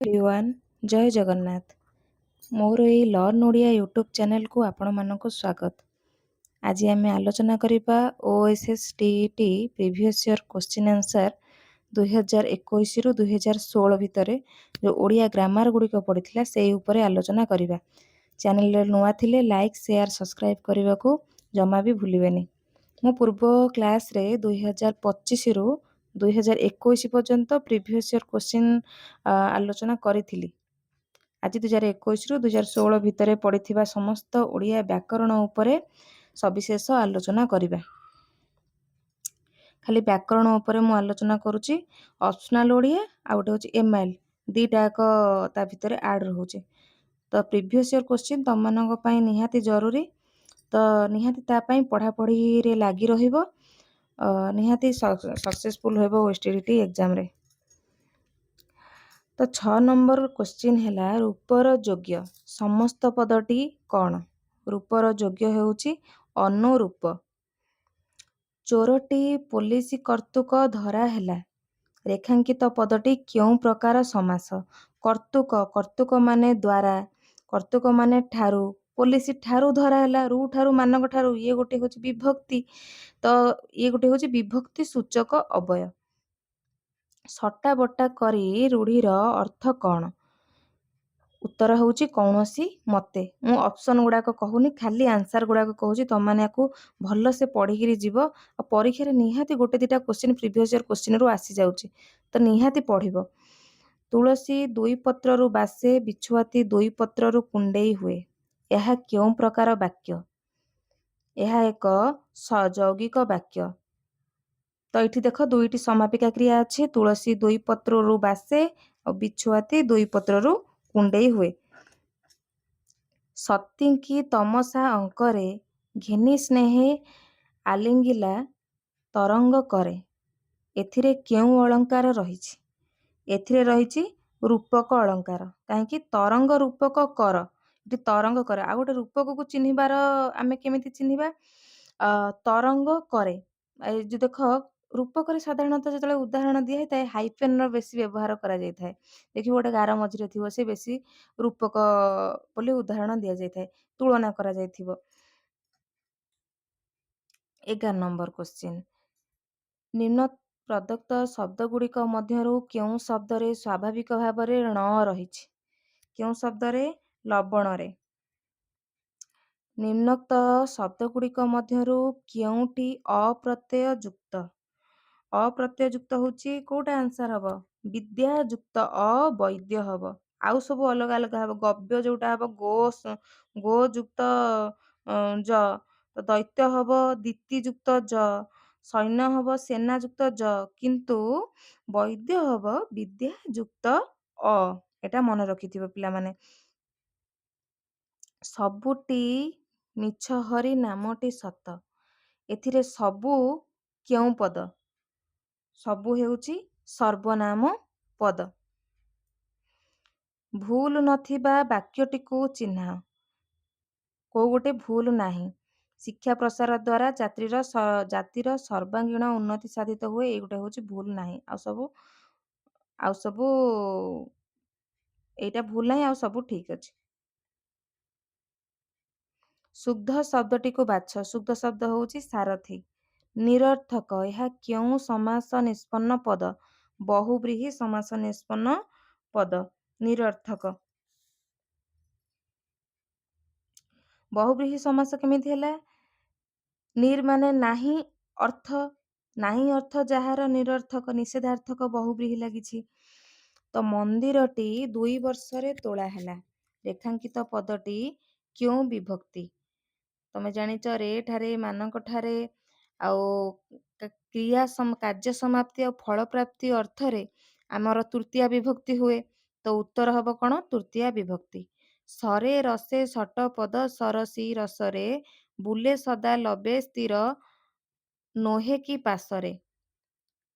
Everyone ଜୟ ଜଗନ୍ନାଥ। ମୋର ଏହି learn Odia YouTube ଚ୍ୟାନେଲକୁ ଆପଣମାନଙ୍କୁ ସ୍ୱାଗତ। ଆଜି ଆମେ ଆଲୋଚନା କରିବା OSS TET previous year question answer 2021ରୁ 2016 ଭିତରେ ଯେଉଁ ଓଡ଼ିଆ ଗ୍ରାମାର ଗୁଡ଼ିକ ପଡ଼ିଥିଲା ସେହି ଉପରେ ଆଲୋଚନା କରିବା। ଚ୍ୟାନେଲରେ ନୂଆ ଥିଲେ ଲାଇକ୍ ସେୟାର ସବସ୍କ୍ରାଇବ୍ କରିବାକୁ ଜମା ବି ଭୁଲିବେନି। ମୁଁ ପୂର୍ବ କ୍ଲାସ୍ରେ 2025ରୁ 2021 ପର୍ଯ୍ୟନ୍ତ ପ୍ରିଭିୟସ୍ ଇୟର୍ କ୍ୱେଶ୍ଚିନ୍ ଆଲୋଚନା କରିଥିଲି। ଆଜି 2021ରୁ 2016 ଭିତରେ ପଡ଼ିଥିବା ସମସ୍ତ ଓଡ଼ିଆ ବ୍ୟାକରଣ ଉପରେ ସବିଶେଷ ଆଲୋଚନା କରିବା। ଖାଲି ବ୍ୟାକରଣ ଉପରେ ମୁଁ ଆଲୋଚନା କରୁଛି। ଅପସନାଲ୍ ଓଡ଼ିଆ ଆଉ ଗୋଟେ ହେଉଛି MIL, ଦୁଇଟା ଯାକ ତା ଭିତରେ ଆଡ଼୍ ରହୁଛି। ତ ପ୍ରିଭିୟସ୍ ଇୟର୍ କ୍ୱେଶ୍ଚିନ୍ ତମମାନଙ୍କ ପାଇଁ ନିହାତି ଜରୁରୀ। ତ ନିହାତି ତା ପାଇଁ ପଢ଼ାପଢ଼ିରେ ଲାଗି ରହିବ। ନିହାତି ସକ୍ସେସଫୁଲ୍ ହେବ OSTT ଏକ୍ଜାମରେ। ତ 6 ନମ୍ବର କ୍ୱେଶ୍ଚିନ୍ ହେଲା ରୂପର ଯୋଗ୍ୟ ସମସ୍ତ ପଦଟି କ'ଣ? ରୂପର ଯୋଗ୍ୟ ହେଉଛି ଅନୁରୂପ। ଚୋରଟି ପୋଲିସ କର୍ତ୍ତୃକ ଧରା ହେଲା। ରେଖାଙ୍କିତ ପଦଟି କେଉଁ ପ୍ରକାର ସମାସ? କର୍ତ୍ତୃକ ମାନେ ଦ୍ୱାରା, କର୍ତ୍ତୃକ ମାନେ ଠାରୁ, ପୋଲିସ ଠାରୁ ଧରା ହେଲା, ରୁ ଠାରୁ ମାନଙ୍କ ଠାରୁ, ଇଏ ଗୋଟେ ହେଉଛି ବିଭକ୍ତି। ତ ଇଏ ଗୋଟେ ହେଉଛି ବିଭକ୍ତି ସୂଚକ ଅବୟ। ସଟା ବଟା କରି ରୂଢ଼ିର ଅର୍ଥ କ'ଣ? ଉତ୍ତର ହେଉଛି କୌଣସି ମତେ। ମୁଁ ଅପସନ୍ ଗୁଡ଼ାକ କହୁନି, ଖାଲି ଆନ୍ସର୍ ଗୁଡ଼ାକ କହୁଛି। ତମମାନେ ୟାକୁ ଭଲସେ ପଢ଼ିକିରି ଯିବ। ଆଉ ପରୀକ୍ଷାରେ ନିହାତି ଗୋଟେ ଦୁଇଟା କ୍ୱେଶ୍ଚିନ୍ ପ୍ରିଭିୟସ୍ ଇୟର୍ କ୍ୱେଶ୍ଚିନ୍ରୁ ଆସିଯାଉଛି, ତ ନିହାତି ପଢ଼ିବ। ତୁଳସୀ ଦୁଇ ପତ୍ରରୁ ବାସେ, ବିଛୁଆତି ଦୁଇ ପତ୍ରରୁ କୁଣ୍ଡେଇ ହୁଏ। ଏହା କେଉଁ ପ୍ରକାର ବାକ୍ୟ? ଏହା ଏକ ସଯୌଗିକ ବାକ୍ୟ। ତ ଏଠି ଦେଖ ଦୁଇଟି ସମାପିକା କ୍ରିୟା ଅଛି। ତୁଳସୀ ଦୁଇ ପତ୍ରରୁ ବାସେ ଆଉ ବିଛୁଆତି ଦୁଇ ପତ୍ରରୁ କୁଣ୍ଡେଇ ହୁଏ। ସତୀଙ୍କି ତମସା ଅଙ୍କରେ, ଘେନି ସ୍ନେହେ ଆଲିଙ୍ଗିଲା ତରଙ୍ଗ କରେ। ଏଥିରେ କେଉଁ ଅଳଙ୍କାର ରହିଛି? ଏଥିରେ ରହିଛି ରୂପକ ଅଳଙ୍କାର। କାହିଁକି? ତରଙ୍ଗ ରୂପକ କର, ଏଠି ତରଙ୍ଗ କରେ। ଆଉ ଗୋଟେ ରୂପକକୁ ଚିହ୍ନିବାର ଆମେ କେମିତି ଚିହ୍ନିବା? ତରଙ୍ଗ କରେ। ଏ ଯେଉଁ ଦେଖ ରୂପକରେ ସାଧାରଣତଃ ଯେତେବେଳେ ଉଦାହରଣ ଦିଆହେଇଥାଏ ହାଇଫେନ୍ର ବେଶୀ ବ୍ୟବହାର କରାଯାଇଥାଏ। ଦେଖିବ ଗୋଟେ ଗାର ମଝିରେ ଥିବ, ସେ ବେଶୀ ରୂପକ ବୋଲି ଉଦାହରଣ ଦିଆଯାଇଥାଏ, ତୁଳନା କରାଯାଇଥିବ। 11 ନମ୍ବର କ୍ୱେଶ୍ଚିନ୍। ନିମ୍ନ ପ୍ରଦତ୍ତ ଶବ୍ଦଗୁଡ଼ିକ ମଧ୍ୟରୁ କେଉଁ ଶବ୍ଦରେ ସ୍ୱାଭାବିକ ଭାବରେ ଣ ରହିଛି? କେଉଁ ଶବ୍ଦରେ? ଲବଣରେ। ନିମ୍ନୋକ୍ତ ଶବ୍ଦଗୁଡ଼ିକ ମଧ୍ୟରୁ କେଉଁଟି ଅପ୍ରତ୍ୟୟ ଯୁକ୍ତ? ଅପ୍ରତ୍ୟୟ ଯୁକ୍ତ ହେଉଛି କୋଉଟା ଆନ୍ସର୍ ହେବ? ବିଦ୍ୟା ଯୁକ୍ତ ବୈଦ୍ୟ ହେବ। ଆଉ ସବୁ ଅଲଗା ଅଲଗା ହେବ। ଗବ୍ୟ ଯୋଉଟା ହେବ ଗୋ ଯୁକ୍ତ ଜ, ତ ଦୈତ୍ୟ ହେବ ଦିତି ଯୁକ୍ତ ଜ, ସୈନ୍ୟ ହେବ ସେନା ଯୁକ୍ତ ଜ, କିନ୍ତୁ ବୈଦ୍ୟ ହେବ ବିଦ୍ୟା ଯୁକ୍ତ ଅ। ଏଟା ମନେ ରଖିଥିବ ପିଲାମାନେ। ସବୁଟି ମିଛ ହରି ନାମଟି ସତ। ଏଥିରେ ସବୁ କେଉଁ ପଦ? ସବୁ ହେଉଛି ସର୍ବନାମ ପଦ। ଭୁଲ ନଥିବା ବାକ୍ୟଟିକୁ ଚିହ୍ନାଅ। କୋଉ ଗୋଟେ ଭୁଲ ନାହିଁ? ଶିକ୍ଷା ପ୍ରସାର ଦ୍ୱାରା ଜାତିର ସର୍ବାଙ୍ଗୀନ ଉନ୍ନତି ସାଧିତ ହୁଏ। ଏଇ ଗୋଟେ ହେଉଛି ଭୁଲ ନାହିଁ। ଆଉ ସବୁ ଏଇଟା ଭୁଲ ନାହିଁ, ଆଉ ସବୁ ଠିକ୍ ଅଛି। ଶୁଦ୍ଧ ଶବ୍ଦଟିକୁ ବାଛ। ଶୁଦ୍ଧ ଶବ୍ଦ ହେଉଛି ସାରଥୀ। ନିରର୍ଥକ, ଏହା କେଉଁ ସମାସ ନିଷ୍ପନ୍ନ ପଦ? ବହୁବ୍ରୀହି ସମାସ ନିଷ୍ପନ୍ନ ପଦ ନିରର୍ଥକ। ବହୁବ୍ରୀହି ସମାସ କେମିତି ହେଲା? ନିର୍ ମାନେ ନାହିଁ, ଅର୍ଥ ନାହିଁ, ଅର୍ଥ ଯାହାର ନିରର୍ଥକ, ନିଷେଧାର୍ଥକ ବହୁବ୍ରୀହି ଲାଗିଛି। ତ ମନ୍ଦିରଟି 2 ବର୍ଷରେ ତୋଳା ହେଲା। ରେଖାଙ୍କିତ ପଦଟି କେଉଁ ବିଭକ୍ତି? ତମେ ଜାଣିଛ ରେ ଠାରେ, ମାନଙ୍କ ଠାରେ, ଆଉ କାର୍ଯ୍ୟ ସମାପ୍ତି ଆଉ ଫଳ ପ୍ରାପ୍ତି ଅର୍ଥରେ ଆମର ତୃତୀୟା ବିଭକ୍ତି ହୁଏ। ତ ଉତ୍ତର ହେବ କ'ଣ? ତୃତୀୟା ବିଭକ୍ତି। ସରେ ରସେ ସଟ ପଦ ସରସି ରସରେ, ବୁଲେ ସଦା ଲବେ ସ୍ଥିର ନୋହେ କି ପାଶରେ।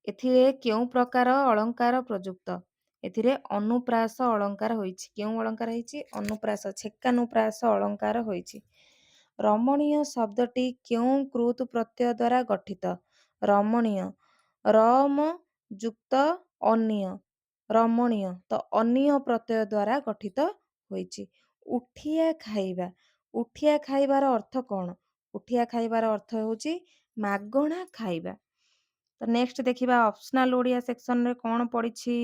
ଏଥିରେ କେଉଁ ପ୍ରକାର ଅଳଙ୍କାର ପ୍ରଯୁକ୍ତ? ଏଥିରେ ଅନୁପ୍ରାସ ଅଳଙ୍କାର ହୋଇଛି। କେଉଁ ଅଳଙ୍କାର ହେଇଛି? ଅନୁପ୍ରାସ, ଛେକାନୁପ୍ରାସ ଅଳଙ୍କାର ହୋଇଛି। ରମଣୀୟ ଶବ୍ଦଟି କେଉଁ କୃତ୍ ପ୍ରତ୍ୟୟ ଦ୍ୱାରା ଗଠିତ? ରମଣୀୟ, ରମ ଯୁକ୍ତ ଅନୀୟ, ରମଣୀୟ ତ ଅନିୟ ପ୍ରତ୍ୟୟ ଦ୍ୱାରା ଗଠିତ ହୋଇଛି। ଉଠିଆ ଖାଇବା, ଉଠିଆ ଖାଇବାର ଅର୍ଥ କଣ? ଉଠିଆ ଖାଇବାର ଅର୍ଥ ହେଉଛି ମାଗଣା ଖାଇବା। ତ ନେକ୍ସଟ ଦେଖିବା ଅପସନାଲ ଓଡ଼ିଆ ସେକ୍ସନରେ କଣ ପଡ଼ିଛି।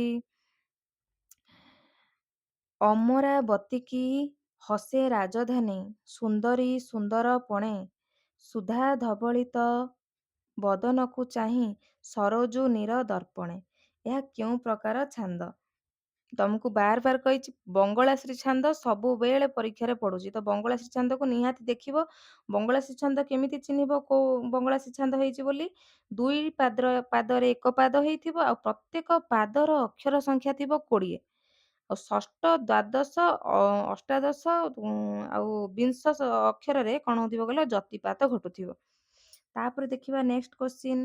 ଅମରାବତୀକି ହସେ ରାଜଧାନୀ, ସୁନ୍ଦରୀ ସୁନ୍ଦର ପଣେ, ସୁଧା ଧବଳିତ ବଦନକୁ ଚାହିଁ ସରୋଜୁ ନୀର ଦର୍ପଣେ। ଏହା କେଉଁ ପ୍ରକାର ଛାନ୍ଦ? ତମକୁ ବାର ବାର କହିଛି ବଙ୍ଗଳାଶ୍ରୀ ଛାନ୍ଦ ସବୁବେଳେ ପରୀକ୍ଷାରେ ପଡୁଛି। ତ ବଙ୍ଗଳାଶ୍ରୀ ଛାନ୍ଦକୁ ନିହାତି ଦେଖିବ। ବଙ୍ଗଳାଶ୍ରୀ ଛାନ୍ଦ କେମିତି ଚିହ୍ନିବ କୋଉ ବଙ୍ଗଳାଶ୍ରୀ ଛାନ୍ଦ ହେଇଛି ବୋଲି? ଦୁଇ ପାଦରେ ଏକ ପାଦ ହେଇଥିବ ଆଉ ପ୍ରତ୍ୟେକ ପାଦର ଅକ୍ଷର ସଂଖ୍ୟା ଥିବ 20। ଆଉ ଷଷ୍ଠ ଦ୍ୱାଦଶ ଅଷ୍ଟାଦଶ ଆଉ ବିଂଶ ଅକ୍ଷରରେ କଣ ହଉଥିବ କହିଲ ଯତିପାତ ଘଟୁଥିବ। ତାପରେ ଦେଖିବା ନେକ୍ସଟ କ୍ୱେଶ୍ଚିନ୍।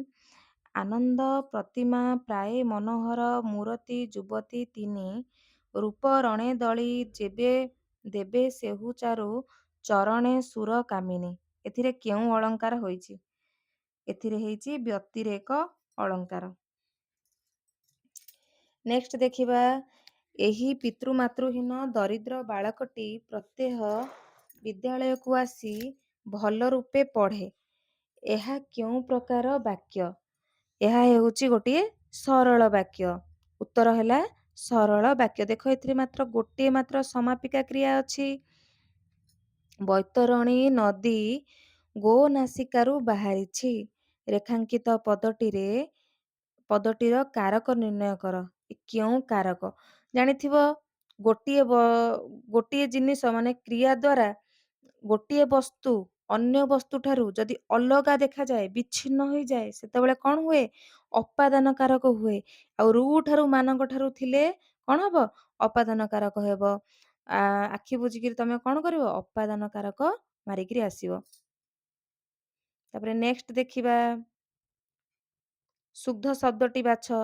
ଆନନ୍ଦ ପ୍ରତିମା ପ୍ରାୟ ମନୋହର ମୂରତି ଯୁବତୀ ତିନି, ରୂପ ରଣେ ଦଳି ଯେବେ ଦେବେ ସେହୁ ଚାରୁ, ଚରଣେ ସୁର କାମିନୀ। ଏଥିରେ କେଉଁ ଅଳଙ୍କାର ହୋଇଛି? ଏଥିରେ ହେଇଛି ବ୍ୟତିରେକ ଅଳଙ୍କାର। ନେକ୍ସଟ ଦେଖିବା ଏହି ପିତୃମାତୃହୀନ ଦରିଦ୍ର ବାଳକଟି ପ୍ରତ୍ୟହ ବିଦ୍ୟାଳୟକୁ ଆସି ଭଲ ରୂପେ ପଢ଼େ। ଏହା କେଉଁ ପ୍ରକାର ବାକ୍ୟ? ଏହା ହେଉଛି ଗୋଟିଏ ସରଳ ବାକ୍ୟ। ଉତ୍ତର ହେଲା ସରଳ ବାକ୍ୟ। ଦେଖ ଏଥିରେ ମାତ୍ର ଗୋଟିଏ ମାତ୍ର ସମାପିକା କ୍ରିୟା ଅଛି। ବୈତରଣୀ ନଦୀ ଗୋ ନାସିକାରୁ ବାହାରିଛି। ରେଖାଙ୍କିତ ପଦଟିର କାରକ ନିର୍ଣ୍ଣୟ କର। କେଉଁ କାରକ? ଜାଣିଥିବ ଗୋଟିଏ ଜିନିଷ ମାନେ କ୍ରିୟା ଦ୍ୱାରା ଗୋଟିଏ ବସ୍ତୁ ଅନ୍ୟ ବସ୍ତୁ ଠାରୁ ଯଦି ଅଲଗା ଦେଖାଯାଏ, ବିଚ୍ଛିନ୍ନ ହୋଇଯାଏ, ସେତେବେଳେ କଣ ହୁଏ? ଅପାଦାନ କାରକ ହୁଏ। ଆଉ ରୁ ଠାରୁ ମାନଙ୍କ ଠାରୁ ଥିଲେ କଣ ହବ? ଅପାଦାନ କାରକ ହେବ। ଆଖି ବୁଝିକିରି ତମେ କଣ କରିବ? ଅପାଦାନ କାରକ ମାରିକିରି ଆସିବ। ତାପରେ ନେକ୍ସଟ ଦେଖିବା ଶୁଦ୍ଧ ଶବ୍ଦଟି ବାଛ।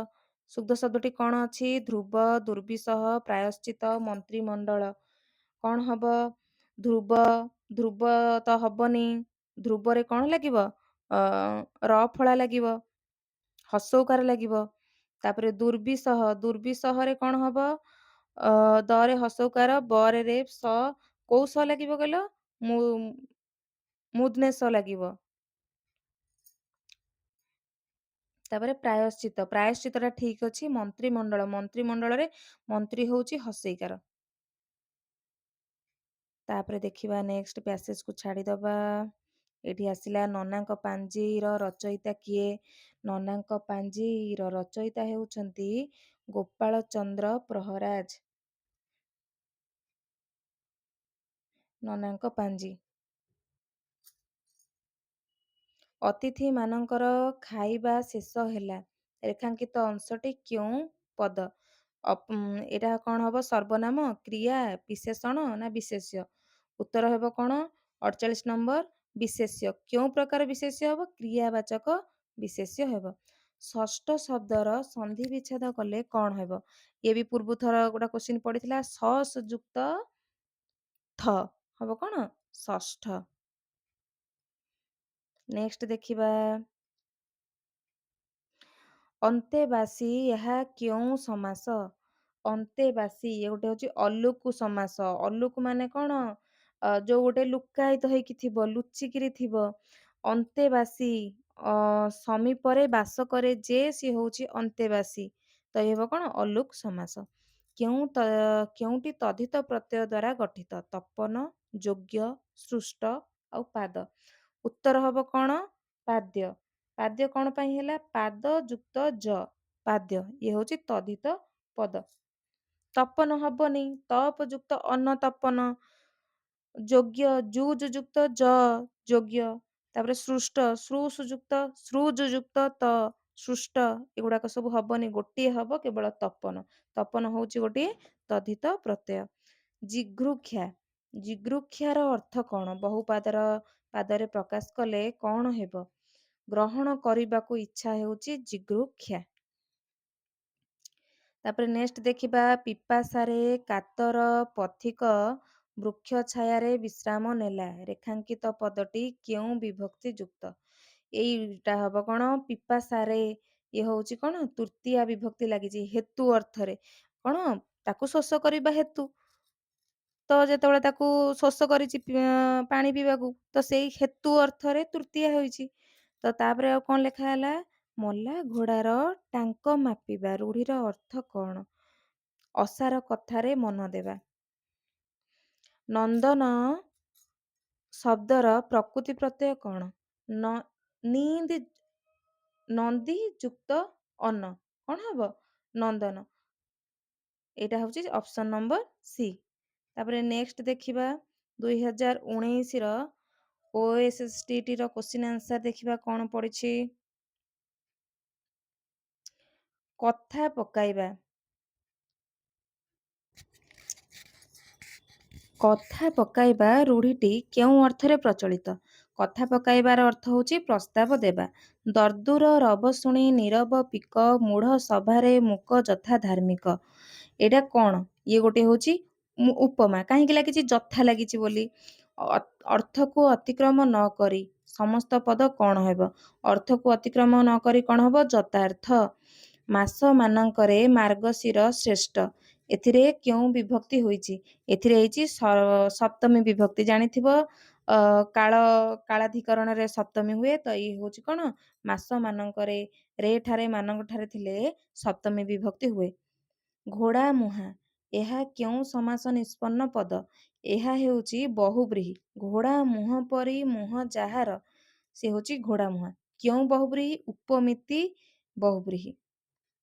ଶୁଦ୍ଧ ଶବ୍ଦଟି କଣ ଅଛି? ଧ୍ରୁବ, ଦୁର୍ବିସହ, ପ୍ରାୟଶ୍ଚିତ, ମନ୍ତ୍ରିମଣ୍ଡଳ। କଣ ହବ? ଧ୍ରୁବ ତ ହବନି। ଧ୍ରୁବରେ କଣ ଲାଗିବ? ର ଫଳା ଲାଗିବ, ହସଉକାର ଲାଗିବ। ତାପରେ ଦୁର୍ବିସହରେ କଣ ହବ? ଦରେ ହସଉକାର, ବରେ ରେ ସ, କୋଉ ସ ଲାଗିବ କହିଲ? ମୁଦନେ ସ ଲାଗିବ। ତାପରେ ପ୍ରାୟଶ୍ଚିତଟା ଠିକ ଅଛି। ମନ୍ତ୍ରିମଣ୍ଡଳରେ ମନ୍ତ୍ରୀ ହଉଛି ହସେଇକାର। ତାପରେ ଦେଖିବା ନେକ୍ସଟ ପ୍ୟାସେଜକୁ ଛାଡ଼ିଦବା। ଏଠି ଆସିଲା ନନାଙ୍କ ପାଞ୍ଜିର ରଚୟିତା କିଏ? ନନାଙ୍କ ପାଞ୍ଜିର ରଚୟିତା ହେଉଛନ୍ତି ଗୋପାଳ ଚନ୍ଦ୍ର ପ୍ରହରାଜ। ନନାଙ୍କ ପାଞ୍ଜି। ଅତିଥି ମାନଙ୍କର ଖାଇବା ଶେଷ ହେଲା। ରେଖାଙ୍କିତ ଅଂଶଟି କେଉଁ ପଦ? ଏଟା କଣ ହବ? ସର୍ବନାମ, କ୍ରିୟା, ବିଶେଷଣ ନା ବିଶେଷ୍ୟ? ଉତ୍ତର ହେବ କଣ? 48 ନମ୍ବର ବିଶେଷ୍ୟ। କେଉଁ ପ୍ରକାର ବିଶେଷ୍ୟ ହେବ? କ୍ରିୟାବାଚକ ବିଶେଷ୍ୟ ହେବ। ଷଷ୍ଠ ଶବ୍ଦର ସନ୍ଧି ବିଚ୍ଛେଦ କଲେ କଣ ହେବ? ଇଏ ବି ପୂର୍ବ ଥର ଗୋଟେ କ୍ୱେଶ୍ଚିନ୍ ପଡିଥିଲା। ସ ଯୁକ୍ତ ଥ ହବ କଣ? ଷଷ୍ଠ। ନେକ୍ସଟ ଦେଖିବା ଅନ୍ତେବାସୀ। ଏହା କେଉଁ ସମାସ? ଅନ୍ତେବାସୀ ଇଏ ଗୋଟେ ହଉଛି ଅଲୁକୁ ସମାସ। ଅଲୁକୁ ମାନେ କଣ? ଯୋଉ ଗୋଟେ ଲୁକାୟିତ ହେଇକି ଥିବ, ଲୁଚିକିରି ଥିବ। ଅନ୍ତେବାସୀ ସମୀପରେ ବାସ କରେ ଯେ, ସିଏ ହଉଛି ଅନ୍ତେବାସୀ। ତ ଇଏ ହେବ କଣ? ଅଲୁକ ସମାସ। କେଉଁଟି ତଦ୍ଧିତ ପ୍ରତ୍ୟୟ ଦ୍ୱାରା ଗଠିତ? ତପନ, ଯୋଗ୍ୟ, ସୃଷ୍ଟ ଆଉ ପାଦ। ଉତ୍ତର ହବ କଣ? ପାଦ୍ୟ। ପାଦ୍ୟ କଣ ପାଇଁ ହେଲା? ପାଦ ଯୁକ୍ତ ଜ, ପାଦ୍ୟ। ଇଏ ହଉଛି ତଦ୍ଧିତ ପଦ। ତପନ ହବନି। ତପ ଯୁକ୍ତ ଅନ, ତପନ। ଯୋଗ୍ୟ, ଯୁଜ ଯୁକ୍ତ ଜ, ଯୋଗ୍ୟ। ତାପରେ ସୃଷ୍ଟ, ସୃଜ ଯୁକ୍ତ ତ, ସୃଷ୍ଟ। ଏଗୁଡାକ ସବୁ ହବନି। ଗୋଟିଏ ହବ କେବଳ ତପନ। ତପନ ହଉଛି ଗୋଟିଏ ତଦ୍ଧିତ ପ୍ରତ୍ୟୟ। ଜିଘୃକ୍ଷା। ଜିଘୃକ୍ଷାର ଅର୍ଥ କଣ? ବହୁ ପାଦରେ ପ୍ରକାଶ କଲେ କଣ ହେବ? ଗ୍ରହଣ କରିବାକୁ ଇଚ୍ଛା ହେଉଛି ଜିଘୃକ୍ଷା। ତାପରେ ନେକ୍ସଟ ଦେଖିବା ପିପାସାରେ କାତର ପଥିକ ବୃକ୍ଷ ଛାୟାରେ ବିଶ୍ରାମ ନେଲା। ରେଖାଙ୍କିତ ପଦଟି କେଉଁ ବିଭକ୍ତି ଯୁକ୍ତ? ଏଇଟା ହବ କଣ? ପିପାସାରେ। ଇଏ ହଉଛି କଣ? ତୃତୀୟା ବିଭକ୍ତି ଲାଗିଛି ହେତୁ ଅର୍ଥରେ। କଣ ତାକୁ ଶୋଷ କରିବା ହେତୁ। ତ ଯେତେବେଳେ ତାକୁ ଶୋଷ କରିଛି ପାଣି ପିଇବାକୁ ତ ସେଇ ହେତୁ ଅର୍ଥରେ ତୃତୀୟା ହୋଇଛି। ତ ତାପରେ ଆଉ କଣ ଲେଖା ହେଲା? ମଲା ଘୋଡ଼ାର ଟାଙ୍କ ମାପିବା। ରୂଢ଼ିର ଅର୍ଥ କଣ? ଅସାର କଥାରେ ମନ ଦେବା। ନନ୍ଦନ ଶବ୍ଦର ପ୍ରକୃତି ପ୍ରତ୍ୟୟ କଣ? ନିନ୍ଦ ନନ୍ଦୀ ଯୁକ୍ତ ଅନ କଣ ହବ? ନନ୍ଦନ। ଏଇଟା ହଉଛି ଅପସନ ନମ୍ବର ସି। ତାପରେ ନେକ୍ସଟ ଦେଖିବା 2019ର OSSTTର କ୍ୱେଶ୍ଚିନ୍ ଆନ୍ସର ଦେଖିବା କଣ ପଡିଛି। କଥା ପକାଇବା। କଥା ପକାଇବା ରୂଢ଼ିଟି କେଉଁ ଅର୍ଥରେ ପ୍ରଚଳିତ? କଥା ପକାଇବାର ଅର୍ଥ ହେଉଛି ପ୍ରସ୍ତାବ ଦେବା। ଦର୍ଦୁର ରବ ଶୁଣି ନୀରବ ପିକ ମୂଢ଼ ସଭାରେ ମୂକ ଯଥା ଧାର୍ମିକ। ଏଇଟା କଣ? ଇଏ ଗୋଟେ ହେଉଛି ଉପମା। କାହିଁକି ଲାଗିଛି? ଯଥା ଲାଗିଛି ବୋଲି। ଅର୍ଥକୁ ଅତିକ୍ରମ ନ କରି ସମସ୍ତ ପଦ କଣ ହେବ? ଅର୍ଥକୁ ଅତିକ୍ରମ ନ କରି କଣ ହେବ? ଯଥାର୍ଥ। ମାସ ମାନଙ୍କରେ ମାର୍ଗଶିର ଶ୍ରେଷ୍ଠ। ଏଥିରେ କେଉଁ ବିଭକ୍ତି ହୋଇଛି? ଏଥିରେ ହେଇଛି ସପ୍ତମୀ ବିଭକ୍ତି। ଜାଣିଥିବ କାଳାଧିକରଣରେ ସପ୍ତମୀ ହୁଏ। ତ ଇଏ ହେଉଛି କଣ? ମାସ ମାନଙ୍କରେ। ରେ ଠାରେ ମାନଙ୍କ ଠାରେ ଥିଲେ ସପ୍ତମୀ ବିଭକ୍ତି ହୁଏ। ଘୋଡ଼ା ମୁହାଁ। ଏହା କେଉଁ ସମାସ ନିଷ୍ପନ୍ନ ପଦ? ଏହା ହେଉଛି ବହୁବ୍ରୀହି। ଘୋଡ଼ା ମୁହଁ ପରି ମୁହଁ ଯାହାର ସେ ହେଉଛି ଘୋଡ଼ା ମୁହାଁ। କେଉଁ ବହୁବ୍ରୀହି? ଉପମିତି ବହୁବ୍ରୀହି।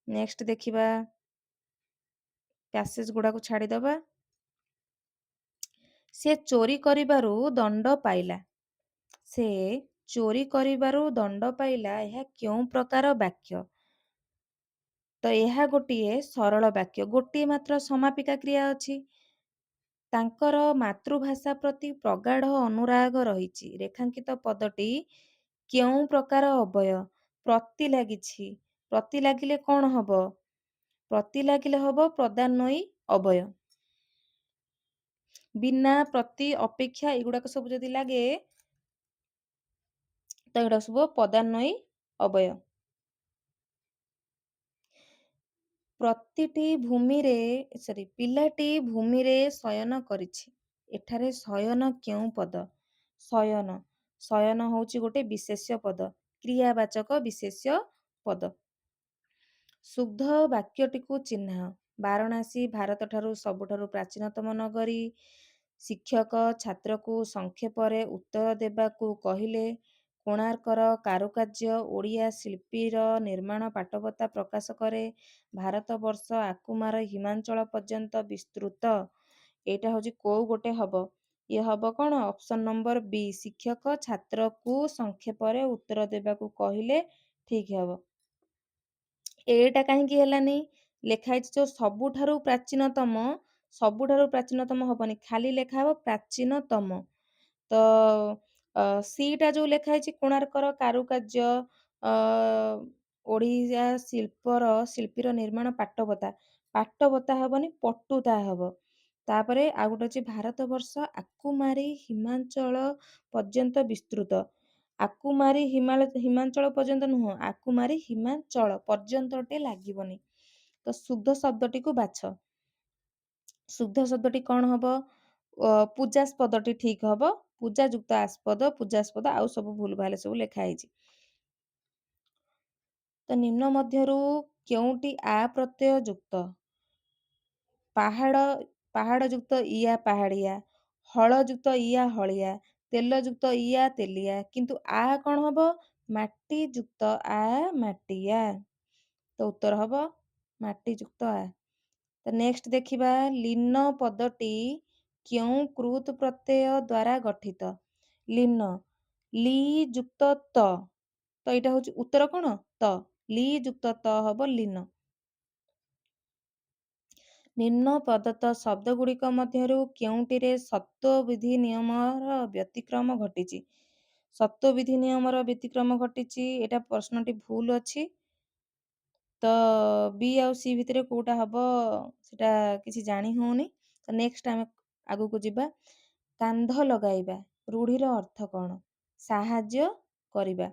ନେକ୍ସଟ ଦେଖିବା, ପ୍ୟାସେଜ ଗୁଡାକୁ ଛାଡ଼ିଦବା। ସେ ଚୋରି କରିବାରୁ ଦଣ୍ଡ ପାଇଲା। ସେ ଚୋରି କରିବାରୁ ଦଣ୍ଡ ପାଇଲା। ଏହା କେଉଁ ପ୍ରକାର ବାକ୍ୟ? ତ ଏହା ଗୋଟିଏ ସରଳ ବାକ୍ୟ। ଗୋଟିଏ ମାତ୍ର ସମାପିକା କ୍ରିୟା ଅଛି। ତାଙ୍କର ମାତୃଭାଷା ପ୍ରତି ପ୍ରଗାଢ଼ ଅନୁରାଗ ରହିଛି। ରେଖାଙ୍କିତ ପଦଟି କେଉଁ ପ୍ରକାର ଅବୟ? ପ୍ରତି ଲାଗିଛି। ପ୍ରତି ଲାଗିଲେ କଣ ହବ? ପ୍ରତି ଲାଗିଲେ ହବ ପ୍ରଦାନ୍ୱୟୀ ଅବୟ। ବିନା, ପ୍ରତି, ଅପେକ୍ଷା ଏଗୁଡାକ ସବୁ ଯଦି ଲାଗେ ତ ଏଗୁଡା ସବୁ ପଦାନ୍ୱୟୀ ଅବୟ। ପିଲାଟି ଭୂମିରେ ଶୟନ କରିଛି। ଏଠାରେ ଶୟନ କେଉଁ ପଦ? ଶୟନ। ଶୟନ ହେଉଛି ଗୋଟେ ବିଶେଷ୍ୟ ପଦ। କ୍ରିୟାବାଚକ ବିଶେଷ୍ୟ ପଦ। ଶୁଦ୍ଧ ବାକ୍ୟଟିକୁ ଚିହ୍ନାଅ। ବାରାଣସୀ ଭାରତଠାରୁ ସବୁଠାରୁ ପ୍ରାଚୀନତମ ନଗରୀ। ଶିକ୍ଷକ ଛାତ୍ରକୁ ସଂକ୍ଷେପରେ ଉତ୍ତର ଦେବାକୁ କହିଲେ। କୋଣାର୍କର କାରୁକାର୍ଯ୍ୟ ଓଡ଼ିଆ ଶିଳ୍ପୀର ନିର୍ମାଣ ପାଟବତା ପ୍ରକାଶ କରେ। ଭାରତବର୍ଷ ଆକୁମାର ହିମାଞ୍ଚଳ ପର୍ଯ୍ୟନ୍ତ ବିସ୍ତୃତ। ଏଇଟା ହେଉଛି କୋଉ ଗୋଟେ ହବ? ଇଏ ହବ କଣ? ଅପସନ ନମ୍ବର ବି। ଶିକ୍ଷକ ଛାତ୍ରକୁ ସଂକ୍ଷେପରେ ଉତ୍ତର ଦେବାକୁ କହିଲେ ଠିକ ହବ। ଏଇଟା କାହିଁକି ହେଲାନି? ଲେଖା ହେଇଛି ଯୋଉ ସବୁଠାରୁ ପ୍ରାଚୀନତମ। ସବୁଠାରୁ ପ୍ରାଚୀନତମ ହବନି, ଖାଲି ଲେଖା ହବ ପ୍ରାଚୀନତମ। ତ ସିଟା ଯୋଉ ଲେଖା ହେଇଛି କୋଣାର୍କର କାରୁକାର୍ଯ୍ୟ, ଓଡ଼ିଆ ଶିଳ୍ପୀର ନିର୍ମାଣ ପାଟବତା। ପାଟବତା ହବନି, ପଟୁତା ହବ। ତାପରେ ଆଉ ଗୋଟେ ଅଛି ଭାରତବର୍ଷ ଆକୁମାରୀ ହିମାଞ୍ଚଳ ପର୍ଯ୍ୟନ୍ତ ବିସ୍ତୃତ। ଆକୁମାରୀ ହିମାଞ୍ଚଳ ପର୍ଯ୍ୟନ୍ତ ନୁହଁ, ଆକୁମାରୀ ହିମାଞ୍ଚଳ ପର୍ଯ୍ୟନ୍ତଟେ ଲାଗିବନି। ତ ଶୁଦ୍ଧ ଶବ୍ଦଟିକୁ ବାଛ। ଶୁଦ୍ଧ ଶବ୍ଦଟି କଣ ହବ? ପୂଜାସ୍ପଦଟି ଠିକ ହବ। ପୂଜା ଯୁକ୍ତ ଆସ୍ପଦ, ପୂଜାସ୍ପଦ, ଆଉ ସବୁ ଭୁଲ ଭାଲ ସବୁ ଲେଖା ହେଇଛି। ତ ନିମ୍ନ ମଧ୍ୟରୁ କେଉଁଟି ଆ ପ୍ରତ୍ୟୟ ଯୁକ୍ତ? ପାହାଡ଼ ଯୁକ୍ତ ଇଆ ପାହାଡ଼ିଆ, ହଳ ଯୁକ୍ତ ଇଆ ହଳିଆ, ତେଲ ଯୁକ୍ତ ଇଆ ତେଲିଆ। କିନ୍ତୁ ଆ କଣ ହବ? ମାଟି ଯୁକ୍ତ ଆ ମାଟିଆ। ତ ଉତ୍ତର ହବ ମାଟି ଯୁକ୍ତ ଆ। ତ ନେକ୍ସଟ ଦେଖିବା, ଲୀନ ପଦଟି କେଉଁ କୃତ୍ ପ୍ରତ୍ୟୟ ଦ୍ୱାରା ଗଠିତ? ଲୀନ। ଲି ଯୁକ୍ତ ତ। ତ ଏଇଟା ହଉଛି ଉତ୍ତର କଣ? ତ। ଲି ଯୁକ୍ତ ତ ହବ ଲୀନ। ନିମ୍ନ ପ୍ରଦତ୍ତ ଶବ୍ଦ ଗୁଡ଼ିକ ମଧ୍ୟରୁ କେଉଁଟିରେ ସତ୍ତ୍ୱବିଧି ନିୟମର ବ୍ୟତିକ୍ରମ ଘଟିଛି? ସତ୍ତ୍ୱବିଧି ନିୟମର ବ୍ୟତିକ୍ରମ ଘଟିଛି। ଏଇଟା ପ୍ରଶ୍ନଟି ଭୁଲ ଅଛି। ତ ବି ଆଉ ସି ଭିତରେ କୋଉଟା ହବ ସେଟା କିଛି ଜାଣି ହଉନି। ତ ନେକ୍ସଟ ଆମେ ଆଗକୁ ଯିବା। କାନ୍ଧ ଲଗାଇବା ରୂଢ଼ିର ଅର୍ଥ କଣ? ସାହାଯ୍ୟ କରିବା।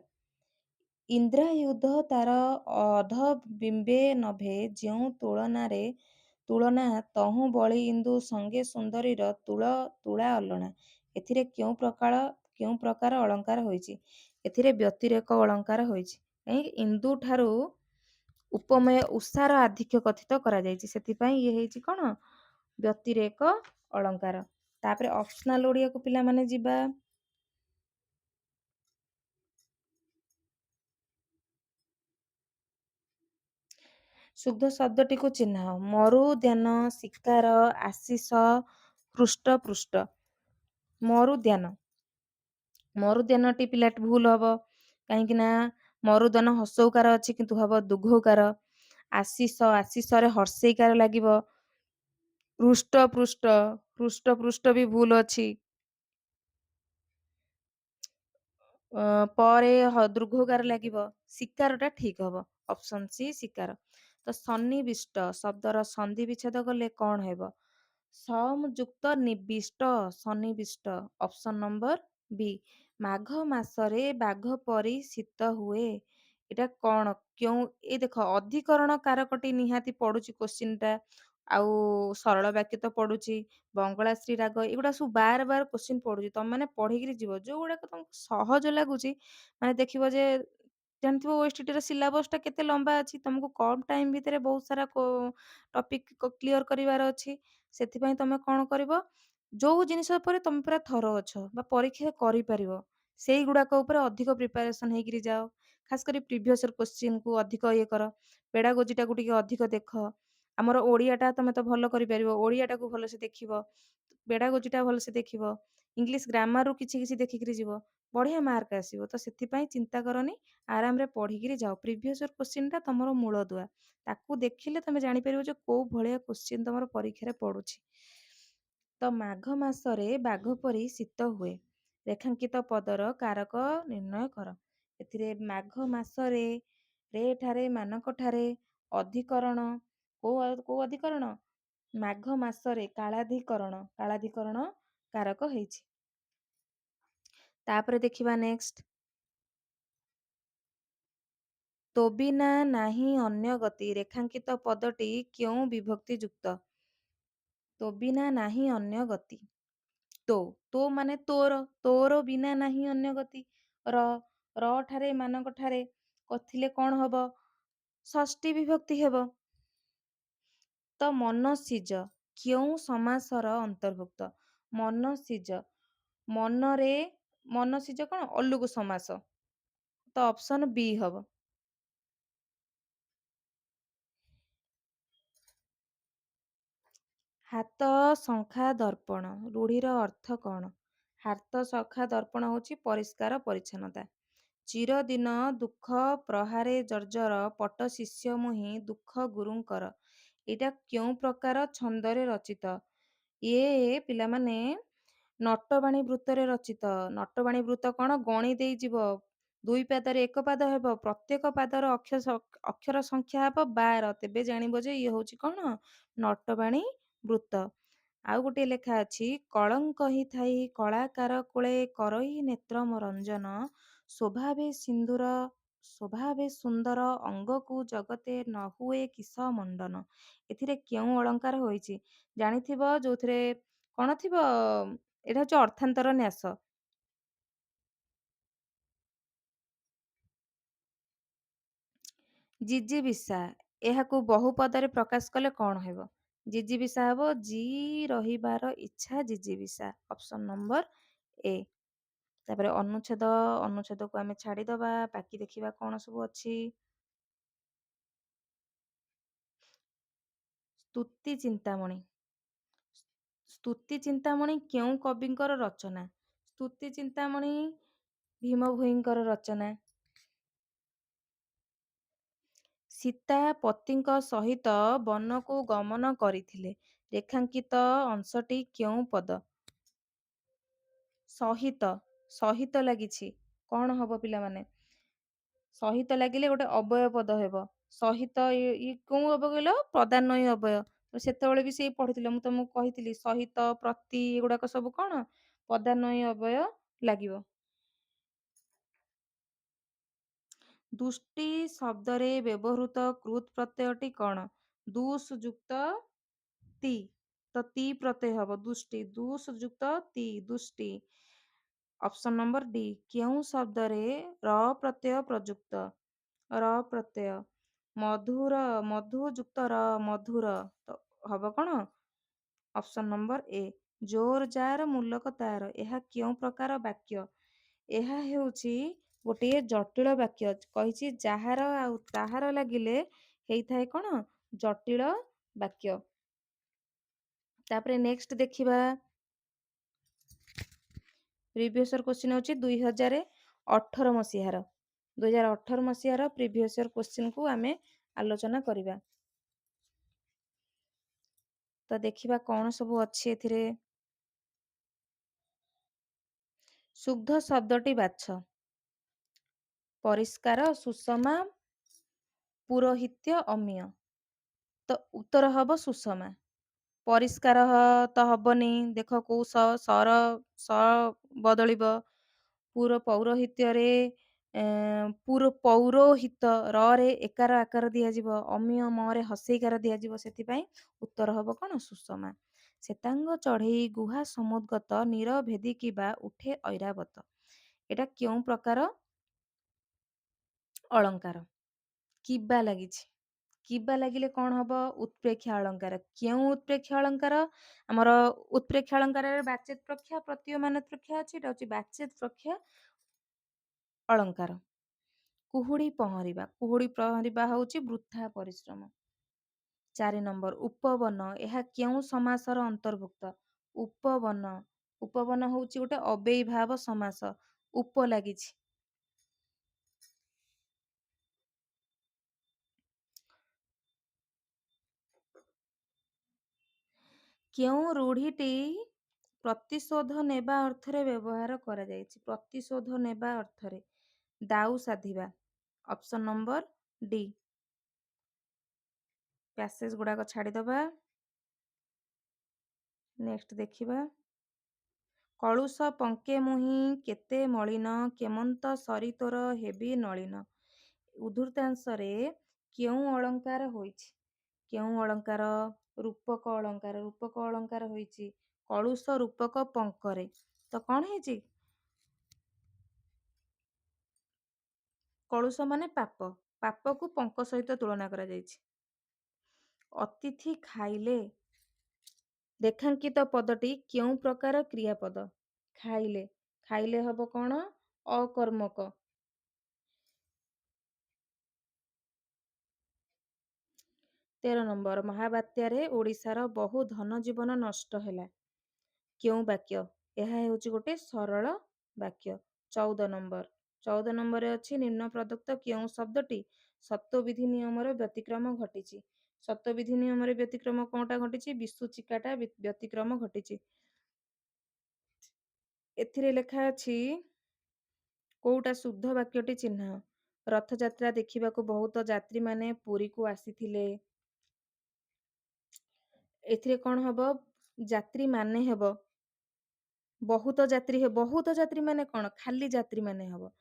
ଇନ୍ଦ୍ରାୟୁଧ ତାର ଅଧ ବିମ୍ବେ ନଭେ ଯେଉଁ ତୁଳନାରେ ତୁଳନା ତହୁଁ ବଳି ଇନ୍ଦୁ ସଙ୍ଗେ ସୁନ୍ଦରୀର ତୁଳା ଅଲଣା। ଏଥିରେ କେଉଁ ପ୍ରକାର ଅଳଙ୍କାର ହୋଇଛି? ଏଥିରେ ବ୍ୟତିରେକ ଅଳଙ୍କାର ହୋଇଛି। କାହିଁକି? ଇନ୍ଦୁ ଠାରୁ ଉପମେୟ ଉଷାର ଆଧିକ୍ୟ କଥିତ କରାଯାଇଛି, ସେଥିପାଇଁ ଇଏ ହେଇଛି କଣ? ବ୍ୟତିରେକ ଅଳଙ୍କାର। ତାପରେ ଅପସନାଲ ଓଡ଼ିଆକୁ ପିଲାମାନେ ଯିବା। ଶୁଦ୍ଧ ଶବ୍ଦଟିକୁ ଚିହ୍ନାଅ। ମରୁଦ୍ୟାନ, ଶିକାର, ଆଶିଷ, ହୃଷ୍ଟପୃଷ୍ଟ। ମରୁଦ୍ୟାନଟି ପିଲାଟି ଭୁଲ ହବ, କାହିଁକି ନା ମରୁଦନ ହସଉକାର ଅଛି କିନ୍ତୁ ହବ ଦୁଘଉକାର। ଆଶିଷରେ ହର୍ଷେଇକାର ଲାଗିବ। ହୃଷ୍ଟପୃଷ୍ଟ ବି ଭୁଲ ଅଛି। ପରେ ଦୀର୍ଘକାର ଲାଗିବ। ଶିକାରଟା ଠିକ ହବ, ଅପସନ ସି ଶିକାର। ତ ସନ୍ନିବିଷ୍ଟ ଶବ୍ଦର ସନ୍ଧି ବିଚ୍ଛେଦ କଲେ କଣ ହେବ? ସମ ଯୁକ୍ତ ନିବିଷ୍ଟ, ସନ୍ନିବିଷ୍ଟ। ଅପସନ ନମ୍ବର ବି। ମାଘ ମାସରେ ବାଘ ପରି ଶୀତ ହୁଏ। ଏଇଟା କଣ? ଦେଖ ଅଧିକରଣ କାରକଟି ନିହାତି ପଡୁଛି କୋଶ୍ଚିନଟା, ଆଉ ସରଳ ବାକ୍ୟ ତ ପଡୁଛି, ବଙ୍ଗଳାଶ୍ରୀ ରାଗ, ଏଗୁଡା ସବୁ ବାର ବାର କୋଶ୍ଚିନ ପଡୁଛି। ତମେ ମାନେ ପଢିକିରି ଯିବ, ଯୋଉ ଗୁଡାକ ତମକୁ ସହଜ ଲାଗୁଛି, ମାନେ ଦେଖିବ ଯେ ଜାଣିଥିବ OSTT ର ସିଲାବସ ଟା କେତେ ଲମ୍ବା ଅଛି, ତମକୁ କମ ଟାଇମ ଭିତରେ ବହୁତ ସାରା ଟପିକ କ୍ଲିୟର କରିବାର ଅଛି। ସେଥିପାଇଁ ତମେ କଣ କରିବ, ଯୋଉ ଜିନିଷ ଉପରେ ତମେ ପୁରା ଥର ଅଛ ବା ପରୀକ୍ଷା କରିପାରିବ, ସେଇଗୁଡାକ ଉପରେ ଅଧିକ ପ୍ରିପାରେସନ ହେଇକିରି ଯାଅ। ଖାସ କରି ପ୍ରିଭିୟସ କୋଶ୍ଚିନ୍ କୁ ଅଧିକ ଇଏ କର। ପେଡାଗୋଜିଟାକୁ ଟିକେ ଅଧିକ ଦେଖ। ଆମର ଓଡିଆଟା ତମେ ତ ଭଲ କରିପାରିବ, ଓଡିଆଟାକୁ ଭଲସେ ଦେଖିବ। ପେଡାଗୋଜିଟା ଭଲସେ ଦେଖିବ। ଇଂଲିଶ ଗ୍ରାମାରରୁ କିଛି କିଛି ଦେଖିକିରି ଯିବ, ବଢିଆ ମାର୍କ ଆସିବ। ତ ସେଥିପାଇଁ ଚିନ୍ତା କରନି, ଆରାମରେ ପଢିକିରି ଯାଅ। ପ୍ରିଭିୟସ କୋଶ୍ଚିନଟା ତମର ମୂଳଦୁଆ, ତାକୁ ଦେଖିଲେ ତମେ ଜାଣିପାରିବ ଯେ କୋଉ ଭଳିଆ କୋଶ୍ଚିନ ତମର ପରୀକ୍ଷାରେ ପଡୁଛି। ତ ମାଘ ମାସରେ ବାଘ ପରି ଶୀତ ହୁଏ। ରେଖାଙ୍କିତ ପଦର କାରକ ନିର୍ଣ୍ଣୟ କର। ଏଥିରେ ମାଘ ମାସରେ, ରେ ଠାରେ, ମାନଙ୍କ ଠାରେ, ଅଧିକରଣ, କୋଉ ଅଧିକରଣ? ମାଘ ମାସରେ କାଳାଧିକରଣ କାରକ ହେଇଛି। ତାପରେ ଦେଖିବା ନେକ୍ସଟ, ତୋବିନା ନାହିଁ ଅନ୍ୟ ଗତି। ରେଖାଙ୍କିତ ପଦଟି କେଉଁ ବିଭକ୍ତି ଯୁକ୍ତ? ତୋବିନା ନାହିଁ ଅନ୍ୟ ଗତି। ତୋ ମାନେ ତୋର ବିନା ନାହିଁ ଅନ୍ୟ ଗତି। ର ଠାରେ, ମାନଙ୍କ ଠାରେ କଥିଲେ କଣ ହବ? ଷଷ୍ଠୀ ବିଭକ୍ତି ହେବ। ତ ମନସିଜ କେଉଁ ସମାସର ଅନ୍ତର୍ଭୁକ୍ତ? ମନସିଜ, ମନସିଜ କଣ? ଅଲୁକ ସମାସ। ତ ଅପସନ ବି ହବ। ହାତ ଶଙ୍ଖା ଦର୍ପଣ ରୂଢିର ଅର୍ଥ କଣ? ହାତ ଶଙ୍ଖା ଦର୍ପଣ ହଉଛି ପରିଷ୍କାର ପରିଚ୍ଛନ୍ନତା। ଚିରଦିନ ଦୁଃଖ ପ୍ରହାରେ ଜର୍ଜର, ପଟ ଶିଷ୍ୟ ମୁହିଁ ଦୁଃଖ ଗୁରୁଙ୍କର। ଏଇଟା କେଉଁ ପ୍ରକାର ଛନ୍ଦରେ ରଚିତ? ଇଏ ପିଲାମାନେ ନଟବାଣୀ ବୃତ୍ତରେ ରଚିତ। ନଟବାଣୀ ବୃତ୍ତ କଣ? ଗଣି ଦେଇଯିବ, ଦୁଇ ପାଦରେ ଏକ ପାଦ ହେବ, ପ୍ରତ୍ୟେକ ପାଦର ଅକ୍ଷର ସଂଖ୍ୟା ହେବ 12। ତେବେ ଜାଣିବ ଯେ ଇଏ ହଉଛି କଣ? ନଟବାଣୀ ବୃତ୍ତ। ଆଉ ଗୋଟେ ଲେଖା ଅଛି, କଳଙ୍କ ହିଁ ଥାଇ କଳାକାର କୂଳେ, କରହି ନେତ୍ର ରଞ୍ଜନ, ସ୍ୱଭାବେ ସୁନ୍ଦର, ଅଙ୍ଗକୁ ଜଗତେ ନ ହୁଏ କିସ ମଣ୍ଡନ। ଏଥିରେ କେଉଁ ଅଳଙ୍କାର ହୋଇଛି? ଜାଣିଥିବ, ଯୋଉଥିରେ କଣ ଥିବ? ଏଇଟା ହଉଛି ଅର୍ଥାନ୍ତର ନ୍ୟାସ। ଜିଜିବିସା, ଏହାକୁ ବହୁ ପଦରେ ପ୍ରକାଶ କଲେ କଣ ହେବ? ଜିଜିବିସା ହେବ ଜି ରହିବାର ଇଚ୍ଛା, ଜିଜିବିସା। Option number A. ତାପରେ ଅନୁଚ୍ଛେଦକୁ ଆମେ ଛାଡିଦବା, ବାକି ଦେଖିବା କଣ ସବୁ ଅଛି। ସ୍ତୁତି ଚିନ୍ତାମଣି। ସ୍ତୁତି ଚିନ୍ତାମଣି କେଉଁ କବିଙ୍କର ରଚନା? ସ୍ତୁତି ଚିନ୍ତାମଣି ଭୀମ ଭୋଇଙ୍କର ରଚନା। ସୀତା ପତିଙ୍କ ସହିତ ବନକୁ ଗମନ କରିଥିଲେ। ରେଖାଙ୍କିତ ଅଂଶଟି କେଉଁ ପଦ? ସହିତ ଲାଗିଛି, କଣ ହବ ପିଲାମାନେ? ସହିତ ଲାଗିଲେ ଗୋଟେ ଅବୟ ପଦ ହେବ। ସହିତ କୋଉ ଅବୟ କହିଲ? ପ୍ରଦାନୟୀ ଅବୟ। ସେତେବେଳେ ବି ସେଇ ପଢିଥିଲେ, ମୁଁ ତମକୁ କହିଥିଲି ସହିତ, ପ୍ରତି, ଏଗୁଡାକ ସବୁ କଣ? ପ୍ରଦାନୟୀ ଅବୟ ଲାଗିବ। ଦୁଷ୍ଟି ଶବ୍ଦରେ ବ୍ୟବହୃତ କୃତ୍ ପ୍ରତ୍ୟୟଟି କଣ? ଦୁସ୍ ଯୁକ୍ତ ତି ତ ତି ପ୍ରତ୍ୟୟ ହବ ଦୁଷ୍ଟି ଯୁକ୍ତ ତି ଦୁଷ୍ଟି। ଅପସନ ନମ୍ବର ଡି କେଉଁ ଶବ୍ଦରେ ର ପ୍ରତ୍ୟୟ ପ୍ରଯୁକ୍ତ ର ପ୍ରତ୍ୟୟ ମଧୁର ମଧୁ ଯୁକ୍ତ ର ମଧୁର ତ ହବ କଣ ଅପସନ ନମ୍ବର ଏ ଜୋର ଯାର ମୂଲକ ତାର ଏହା କେଉଁ ପ୍ରକାର ବାକ୍ୟ ଏହା ହେଉଛି ଗୋଟିଏ ଜଟିଳ ବାକ୍ୟ କହିଛି ଯାହାର ଆଉ ତାହାର ଲାଗିଲେ ହେଇଥାଏ କଣ ଜଟିଳ ବାକ୍ୟ। ତାପରେ ନେକ୍ସଟ ଦେଖିବା ପ୍ରିଭିୟସ୍ ଇୟର କ୍ୱେଶ୍ଚିନ୍ ହେଉଛି 2018 ମସିହାର ପ୍ରିଭିୟସ୍ ଇୟର କ୍ୱେଶ୍ଚିନ୍କୁ ଆମେ ଆଲୋଚନା କରିବା। ତ ଦେଖିବା କଣ ସବୁ ଅଛି ଏଥିରେ। ଶୁଦ୍ଧ ଶବ୍ଦଟି ବାଛ ପରିଷ୍କାର ସୁଷମା ପୁରୋହିତ୍ୟ ଅମିୟ ତ ଉତ୍ତର ହବ ସୁଷମା। ପରିଷ୍କାର ତ ହବନି ଦେଖ କୋଉ ସ ବଦଳିବ ପୌରୋହିତ୍ୟରେ ପୌରୋହିତ ରରେ ଏକାର ଆକାର ଦିଆଯିବ ଅମିୟ ମରେ ହସେଇକାର ଦିଆଯିବ ସେଥିପାଇଁ ଉତ୍ତର ହବ କଣ ସୁଷମା। ଶ୍ଵେତାଙ୍ଗ ଚଢେଇ ଗୁହା ସମୁଦ୍ଗତ ନୀର ଭେଦିକି ବା ଉଠେ ଐରାବତ ଏଟା କେଉଁ ପ୍ରକାର ଅଳଙ୍କାର କିବା ଲାଗିଛି କିବା ଲାଗିଲେ କଣ ହବ ଉତ୍ପ୍ରେକ୍ଷା ଅଳଙ୍କାର। କେଉଁ ଉତ୍ପ୍ରେକ୍ଷା ଅଳଙ୍କାର ଆମର ଉତ୍ପ୍ରେକ୍ଷା ଅଳଙ୍କାରରେ ବାଚେତ ପ୍ରଖ୍ୟା ପ୍ରତୀୟମାନ ପ୍ରଖ୍ୟା ଅଛି ଏଟା ହଉଛି ବାଚେତ ପ୍ରଖ୍ୟା ଅଳଙ୍କାର। କୁହୁଡି ପହଁରିବା ହଉଛି ବୃଥା ପରିଶ୍ରମ। 4 ନମ୍ବର ଉପବନ ଏହା କେଉଁ ସମାସର ଅନ୍ତର୍ଭୁକ୍ତ ଉପବନ ହଉଛି ଗୋଟେ ଅବ୍ୟୟୀଭାବ ସମାସ ଉପ ଲାଗିଛି। କେଉଁ ରୂଢିଟି ପ୍ରତିଶୋଧ ନେବା ଅର୍ଥରେ ବ୍ୟବହାର କରାଯାଇଛି ପ୍ରତିଶୋଧ ନେବା ଅର୍ଥରେ ଦାଉ ସାଧିବା ଅପସନ ନମ୍ବର ଡି। ପ୍ୟାସେଜ ଗୁଡାକ ଛାଡିଦବା ନେକ୍ସଟ ଦେଖିବା କଳୁଷ ପଙ୍କେ ମୁହିଁ କେତେ ମଳିନ କେମନ୍ତ ସରି ତୋର ହେବି ନଳିନ ଉଦ୍ଧୃତାଂଶରେ କେଉଁ ଅଳଙ୍କାର ହୋଇଛି କେଉଁ ଅଳଙ୍କାର ରୂପକ ଅଳଙ୍କାର ହୋଇଛି କଳୁଷ ରୂପକ ପଙ୍କରେ ତ କଣ ହେଇଛି କଳୁଷ ମାନେ ପାପକୁ ପଙ୍କ ସହିତ ତୁଳନା କରାଯାଇଛି। ଅତିଥି ଖାଇଲେ ରେଖାଙ୍କିତ ପଦଟି କେଉଁ ପ୍ରକାର କ୍ରିୟାପଦ ଖାଇଲେ ହବ କଣ ଅକର୍ମକ। 13 ନମ୍ବର ମହାବାତ୍ୟାରେ ଓଡ଼ିଶାର ବହୁ ଧନ ଜୀବନ ନଷ୍ଟ ହେଲା କେଉଁ ବାକ୍ୟ ଏହା ହେଉଛି ଗୋଟେ ସରଳ ବାକ୍ୟ। 14 ନମ୍ବରରେ ଅଛି ନିମ୍ନ ପ୍ରଦତ୍ତ କେଉଁ ଶବ୍ଦଟି ସତ୍ତ୍ୱବିଧି ନିୟମର ବ୍ୟତିକ୍ରମ ଘଟିଛି ସତ୍ତ୍ୱବିଧି ନିୟମରେ ବ୍ୟତିକ୍ରମ କଣଟା ଘଟିଛି ବିସୂଚିକାଟା ବ୍ୟତିକ୍ରମ ଘଟିଛି। ଏଥିରେ ଲେଖା ଅଛି କୋଉଟା ଶୁଦ୍ଧ ବାକ୍ୟଟି ଚିହ୍ନ ରଥଯାତ୍ରା ଦେଖିବାକୁ ବହୁତ ଯାତ୍ରୀମାନେ ପୁରୀକୁ ଆସିଥିଲେ ଏଥିରେ କଣ ହବ ଯାତ୍ରୀ ମାନେ ହେବ ବହୁତ ଯାତ୍ରୀ ମାନେ କଣ ଖାଲି ଯାତ୍ରୀ ମାନେ ହବ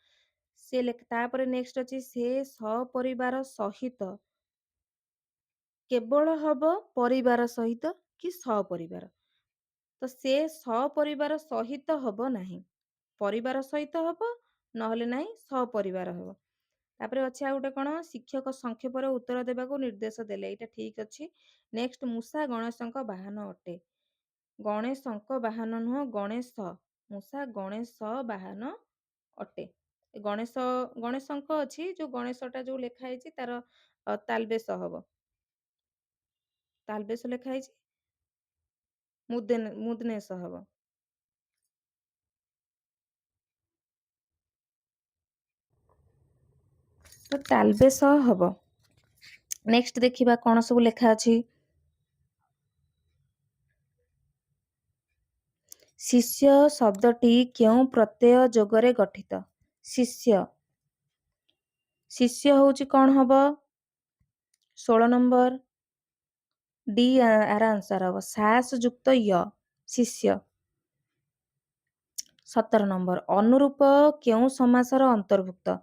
ତାପରେ ନେକ୍ସଟ ଅଛି ସେ ସପରିବାର ସହିତ କେବଳ ହବ ପରିବାର ସହିତ କି ସପରିବାର ତ ସେ ସପରିବାର ସହିତ ହବ ନାହିଁ ପରିବାର ସହିତ ହବ ନହେଲେ ନାହିଁ ସପରିବାର ହବ। ତାପରେ ଅଛି ଆଉ ଗୋଟେ କଣ ଶିକ୍ଷକ ସଂକ୍ଷେପରେ ଉତ୍ତର ଦେବାକୁ ନିର୍ଦ୍ଦେଶ ଦେଲେ ଏଇଟା ଠିକ ଅଛି। ନେକ୍ସଟ ମୂଷା ଗଣେଶଙ୍କ ବାହନ ଅଟେ ଗଣେଶଙ୍କ ବାହନ ନୁହଁ ଗଣେଶ ମୂଷା ଗଣେଶ ବାହନ ଅଟେ। ଗଣେଶଙ୍କ ଅଛି ଯୋଉ ଗଣେଶଟା ଯୋଉ ଲେଖା ହେଇଛି ତାର ତାଲବେଶ ହବ ତାଲବେଶ ଲେଖା ହେଇଛି ମୁଦନେଶ ହବ। ତ ତାଲବେଶ ହବ। ନେକ୍ସଟ ଦେଖିବା କଣ ସବୁ ଲେଖା ଅଛି ଶିଷ୍ୟ ଶବ୍ଦଟି କେଉଁ ପ୍ରତ୍ୟୟ ଯୋଗରେ ଗଠିତ ଶିଷ୍ୟ ହଉଛି କଣ ହବ 16 ନମ୍ବର ଡି ଆର ଆନ୍ସର ହବ ସାସ ଯୁକ୍ତ ୟ ଶିଷ୍ୟ। 17 ନମ୍ବର ଅନୁରୂପ କେଉଁ ସମାସର ଅନ୍ତର୍ଭୁକ୍ତ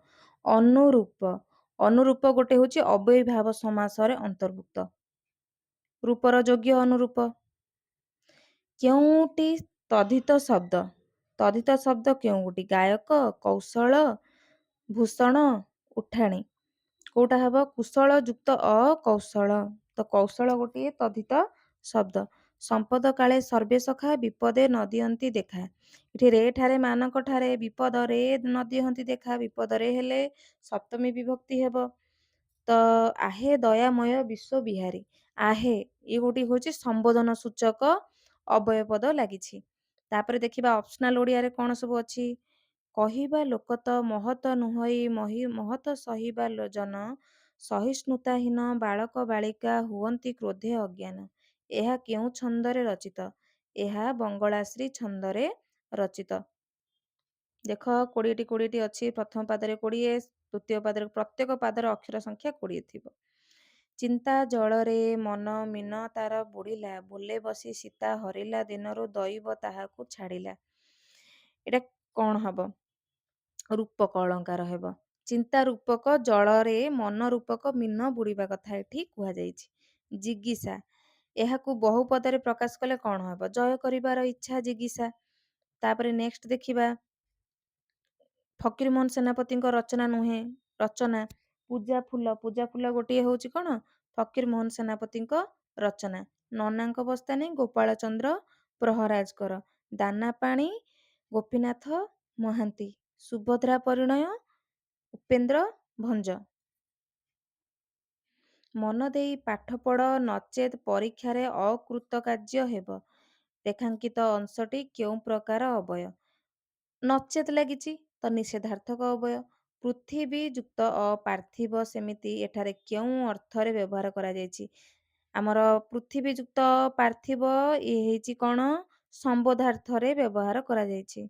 ଅନୁରୂପ ଗୋଟେ ହଉଛି ଅବ୍ୟୟୀଭାବ ସମାସରେ ଅନ୍ତର୍ଭୁକ୍ତ ରୂପର ଯୋଗ୍ୟ ଅନୁରୂପ। କେଉଁଟି ତଦ୍ଧିତ ଶବ୍ଦ? ତଦ୍ଧିତ ଶବ୍ଦ କେଉଁଟି? ଗାୟକ, କୌଶଳ, ଭୂଷଣ, ଉଠାଣି। କୋଉଟା ହବ? କୁଶଳ ଯୁକ୍ତ ଅକୌଶଳ। ତ କୌଶଳ ଗୋଟିଏ ତଦ୍ଧିତ ଶବ୍ଦ। ସମ୍ପଦ କାଳେ ସର୍ବେ ସଖା ବିପଦେ ନ ଦିଅନ୍ତି ଦେଖା। ଏଠି ରେ ଠାରେ ମାନଙ୍କ ଠାରେ ବିପଦରେ ନ ଦିଅନ୍ତି ଦେଖା, ବିପଦରେ ହେଲେ ସପ୍ତମୀ ବିଭକ୍ତି ହେବ। ତ ଆହେ ଦୟାମୟ ବିଶ୍ୱ ବିହାରୀ। ଆହେ ଇଏ ଗୋଟିଏ ହଉଛି ସମ୍ବୋଧନ ସୂଚକ ଅବୟ ପଦ ଲାଗିଛି। ତାପରେ ଦେଖିବା ଅପସନାଲ ଓଡିଆରେ କଣ ସବୁ ଅଛି। କହିବା ଲୋକ ତ ମହତ ନୁହଇ ମହତ ସହିବା ଜନ, ସହିଷ୍ଣୁତାହୀନ ବାଳକ ବାଳିକା ହୁଅନ୍ତି କ୍ରୋଧେ ଅଜ୍ଞାନ। ଏହା କେଉଁ ଛନ୍ଦରେ ରଚିତ? ଏହା ବଙ୍ଗଳାଶ୍ରୀ ଛନ୍ଦରେ ରଚିତ। ଦେଖ 20ଟି ଅଛି। ପ୍ରଥମ ପାଦରେ 20, ଦ୍ୱିତୀୟ ପାଦରେ ପ୍ରତ୍ୟେକ ପାଦର ଅକ୍ଷର ସଂଖ୍ୟା 20 ଥିବ। ଚିନ୍ତା ଜଳରେ ମନ ମୀନ ତାର ବୁଡ଼ିଲା, ଭୁଲେ ବସି ସୀତା ହରିଲା ଦିନରୁ ଦଇବ ତାହାକୁ ଛାଡ଼ିଲା। ଏଇଟା କଣ ହବ? ରୂପକ ଅଳଙ୍କାର ହେବ। ଚିନ୍ତା ରୂପକ, ଜଳରେ ମନ ରୂପକ, ମୀନ ବୁଡ଼ିବା କଥା ଏଠି କୁହାଯାଇଛି। ଜିଗିସା, ଏହାକୁ ବହୁ ପଦରେ ପ୍ରକାଶ କଲେ କଣ ହବ? ଜୟ କରିବାର ଇଚ୍ଛା ଜିଗିସା। ତାପରେ ନେକ୍ସଟ ଦେଖିବା ଫକୀରମୋହନ ସେନାପତିଙ୍କ ରଚନା ନୁହେଁ, ରଚନା ପୂଜା ଫୁଲ। ପୂଜା ଫୁଲ ଗୋଟିଏ ହଉଛି କଣ? ଫକୀରମୋହନ ସେନାପତିଙ୍କ ରଚନା। ନନାଙ୍କ ବସ୍ତାନି ଗୋପାଳ ଚନ୍ଦ୍ର ପ୍ରହରାଜଙ୍କର। ଦାନା ପାଣି ଗୋପୀନାଥ ମହାନ୍ତି। ସୁଭଦ୍ରା ପରିଣୟ ଉପେନ୍ଦ୍ର ଭଞ୍ଜ। ମନ ଦେଇ ପାଠ ପଢ଼ ନଚେତ୍ ପରୀକ୍ଷାରେ ଅକୃତକାର୍ଯ୍ୟ ହେବ। ରେଖାଙ୍କିତ ଅଂଶଟି କେଉଁ ପ୍ରକାର ଅବୟ? ନଚେତ୍ ଲାଗିଛି ତ ନିଷେଧାର୍ଥକ ଅବୟ। ପୃଥିବୀ ଯୁକ୍ତ ଅପାର୍ଥିବ ସେମିତି ଏଠାରେ କେଉଁ ଅର୍ଥରେ ବ୍ୟବହାର କରାଯାଇଛି? ଆମର ପୃଥିବୀ ଯୁକ୍ତ ପାର୍ଥିବ ଇଏ ହେଇଛି କଣ? ସମ୍ବୋଧାର୍ଥରେ ବ୍ୟବହାର କରାଯାଇଛି।